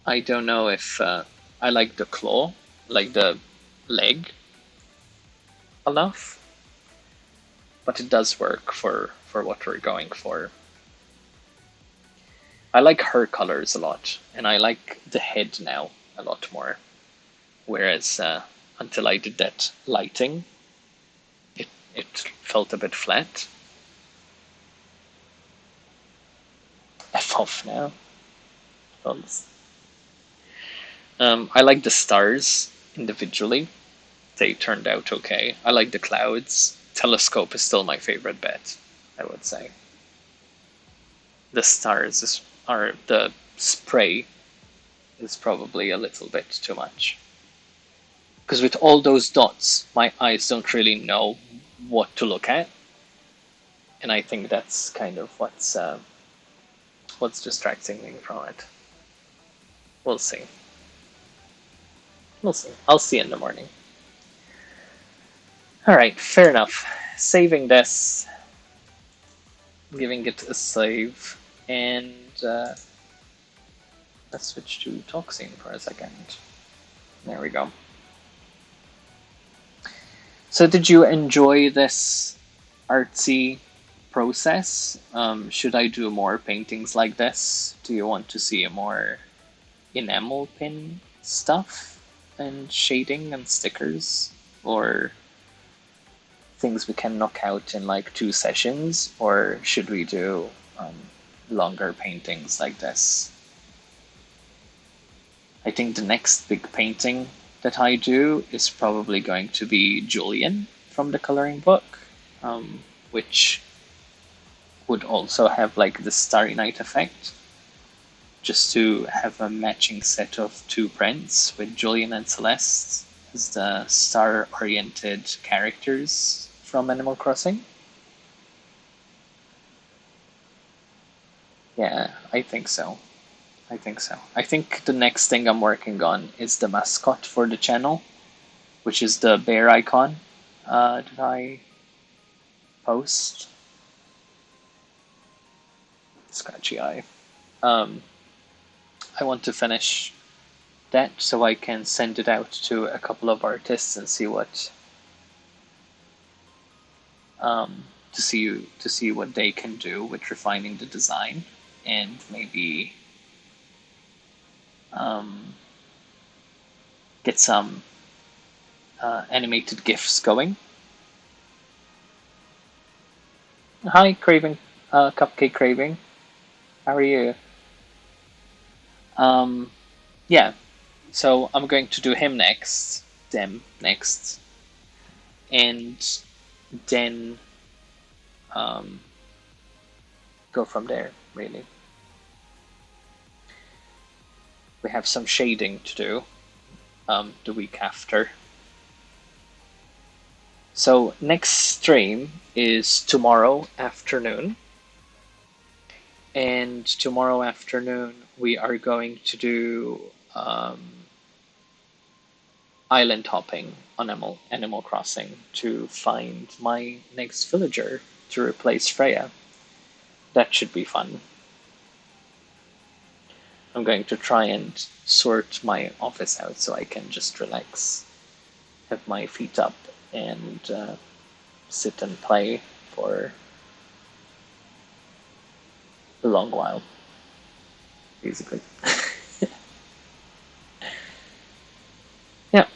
I don't know if I like the claw, like the leg, enough. But it does work for what we're going for. I like her colors a lot, and I like the head now a lot more. Whereas until I did that lighting, it felt a bit flat. F off now. I like the stars individually. They turned out okay. I like the clouds. Telescope is still my favorite bet, I would say. The stars are the spray is probably a little bit too much. Because with all those dots, my eyes don't really know what to look at. And I think that's kind of what's distracting me from it. We'll see. We'll see. I'll see you in the morning. Alright, fair enough. Saving this. Giving it a save. And let's switch to Toxin for a second. There we go. So did you enjoy this artsy process? Should I do more paintings like this? Do you want to see more enamel pin stuff? and shading and stickers, or things we can knock out in like 2 sessions, or should we do um, longer paintings like this? I think the next big painting that I do is probably going to be Julian from the coloring book, which would also have like the Starry Night effect, just to have a matching set of two prints with Julian and Celeste as the star-oriented characters from Animal Crossing. Yeah, I think so. I think so. I think the next thing I'm working on is the mascot for the channel, which is the bear icon that I post. Scratchy eye. Um, I want to finish that so I can send it out to a couple of artists and see what to see what they can do with refining the design, and maybe get some animated GIFs going. Hi, Craving, Cupcake Craving. How are you? Um, yeah, so I'm going to do him next, them next, and then um, go from there, really. We have some shading to do the week after. So next stream is tomorrow afternoon. And tomorrow afternoon we are going to do island hopping on Animal Crossing to find my next villager to replace Freya. That should be fun. I'm going to try and sort my office out so I can just relax, have my feet up, and sit and play for a long while, basically. Yeah.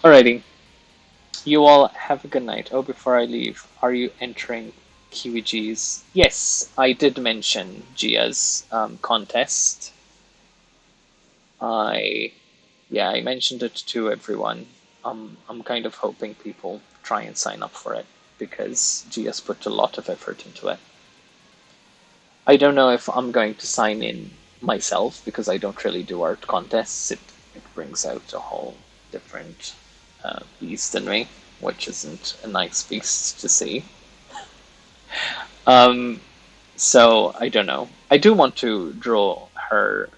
Alrighty. You all have a good night. Oh, before I leave, are you entering QEG's? Yes, I did mention Gia's contest. I mentioned it to everyone. I'm kind of hoping people try and sign up for it because Gia's put a lot of effort into it. I don't know if I'm going to sign in myself because I don't really do art contests. It brings out a whole different beast in me, which isn't a nice beast to see. So I don't know. I do want to draw her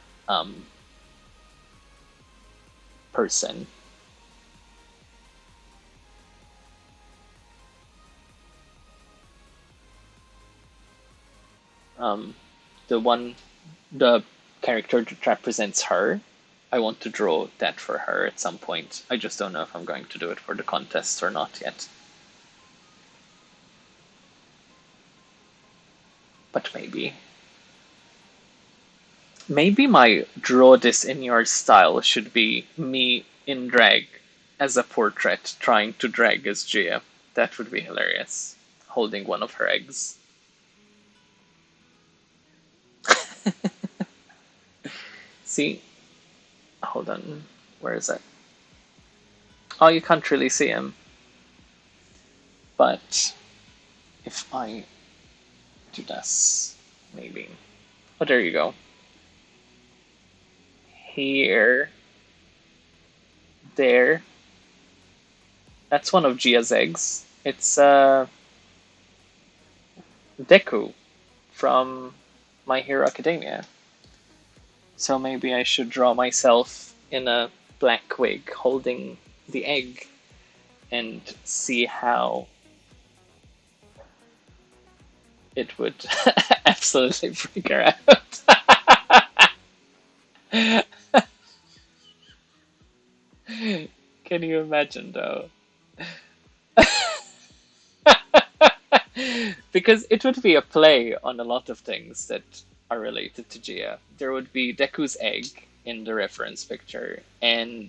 person. The the character that represents her. I want to draw that for her at some point. I just don't know if I'm going to do it for the contest or not yet. But maybe. Maybe my draw this in your style should be me in drag as a portrait trying to drag as Gia. That would be hilarious. Holding one of her eggs. See? Hold on. Where is it? Oh, you can't really see him. But if I do this, maybe. Oh, there you go. Here. There. That's one of Gia's eggs. It's Deku from My Hero Academia. So maybe I should draw myself in a black wig holding the egg and see how it would absolutely freak her out. Can you imagine though? Because it would be a play on a lot of things that are related to Gia. There would be Deku's egg, in the reference picture, and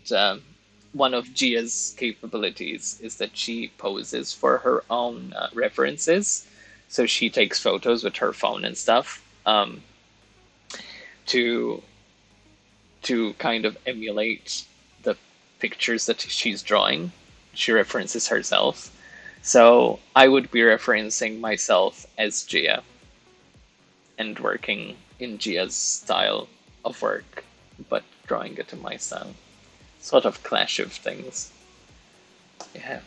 one of Gia's capabilities is that she poses for her own references. So she takes photos with her phone and stuff, to kind of emulate the pictures that she's drawing. She references herself. So I would be referencing myself as Gia and working in Gia's style of work, but drawing it in my style. Sort of clash of things. Yeah.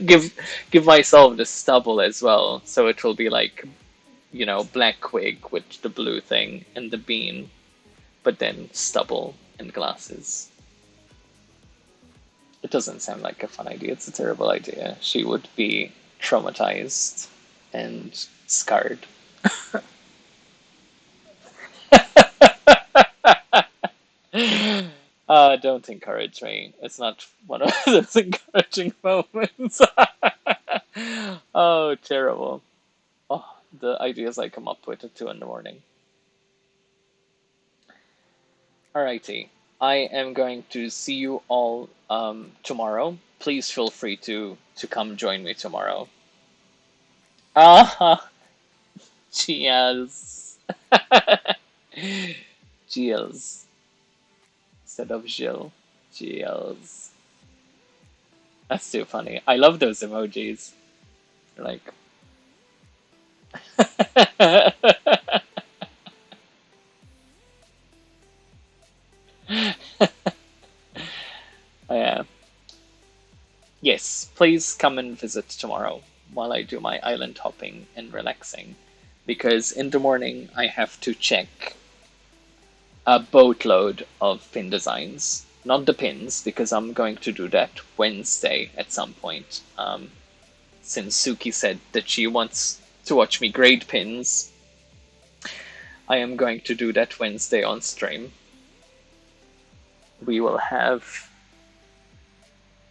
give give myself the stubble as well, so it will be like, black wig with the blue thing and the bean, but then stubble and glasses. It doesn't sound like a fun idea. It's a terrible idea. She would be traumatized and scarred. Don't encourage me. It's not one of those encouraging moments. Oh, terrible. Oh, the ideas I come up with at 2 in the morning. Alrighty. I am going to see you all tomorrow. Please feel free to come join me tomorrow. Ah, cheers. Gilles instead of Gilles. Gilles. That's too funny. I love those emojis. Like. Yeah. Yes, please come and visit tomorrow while I do my island hopping and relaxing. Because in the morning I have to check a boatload of pin designs. Not the pins, because I'm going to do that Wednesday at some point. Since Suki said that she wants to watch me grade pins, I am going to do that Wednesday on stream. We will have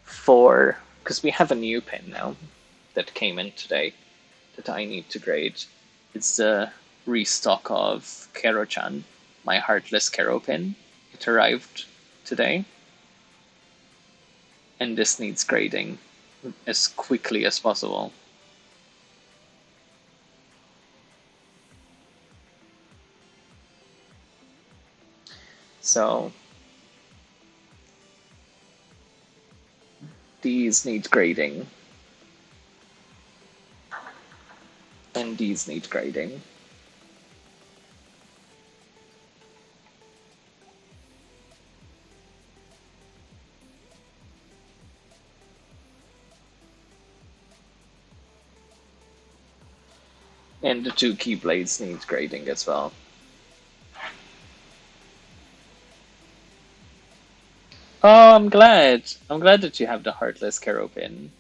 4, because we have a new pin now that came in today that I need to grade. It's the restock of Kero-chan, my Heartless Kero pin. It arrived today. And this needs grading as quickly as possible. So these need grading. And these need grading. And the 2 keyblades need grading as well. Oh, I'm glad. I'm glad that you have the Heartless Kero pin.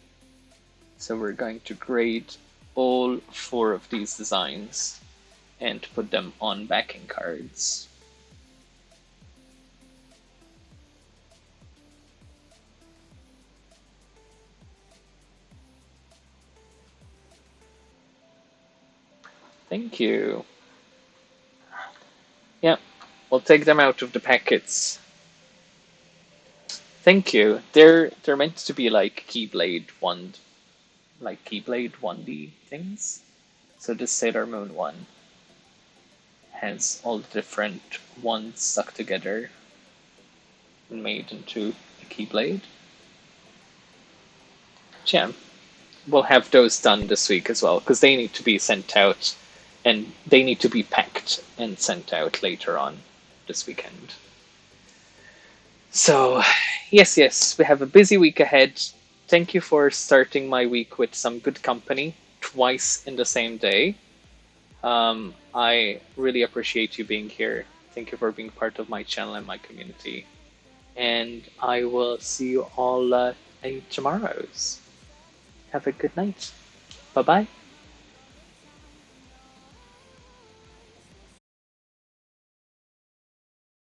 So we're going to grade all 4 of these designs and put them on backing cards. Thank you. Yeah, we'll take them out of the packets. Thank you. They're meant to be like Keyblade 1D things. So the Sailor Moon one has all the different ones stuck together and made into a Keyblade. Yeah, we'll have those done this week as well, because they need to be sent out, and they need to be packed and sent out later on this weekend. So, yes, we have a busy week ahead. Thank you for starting my week with some good company twice in the same day. I really appreciate you being here. Thank you for being part of my channel and my community. And I will see you all in tomorrow's. Have a good night. Bye-bye.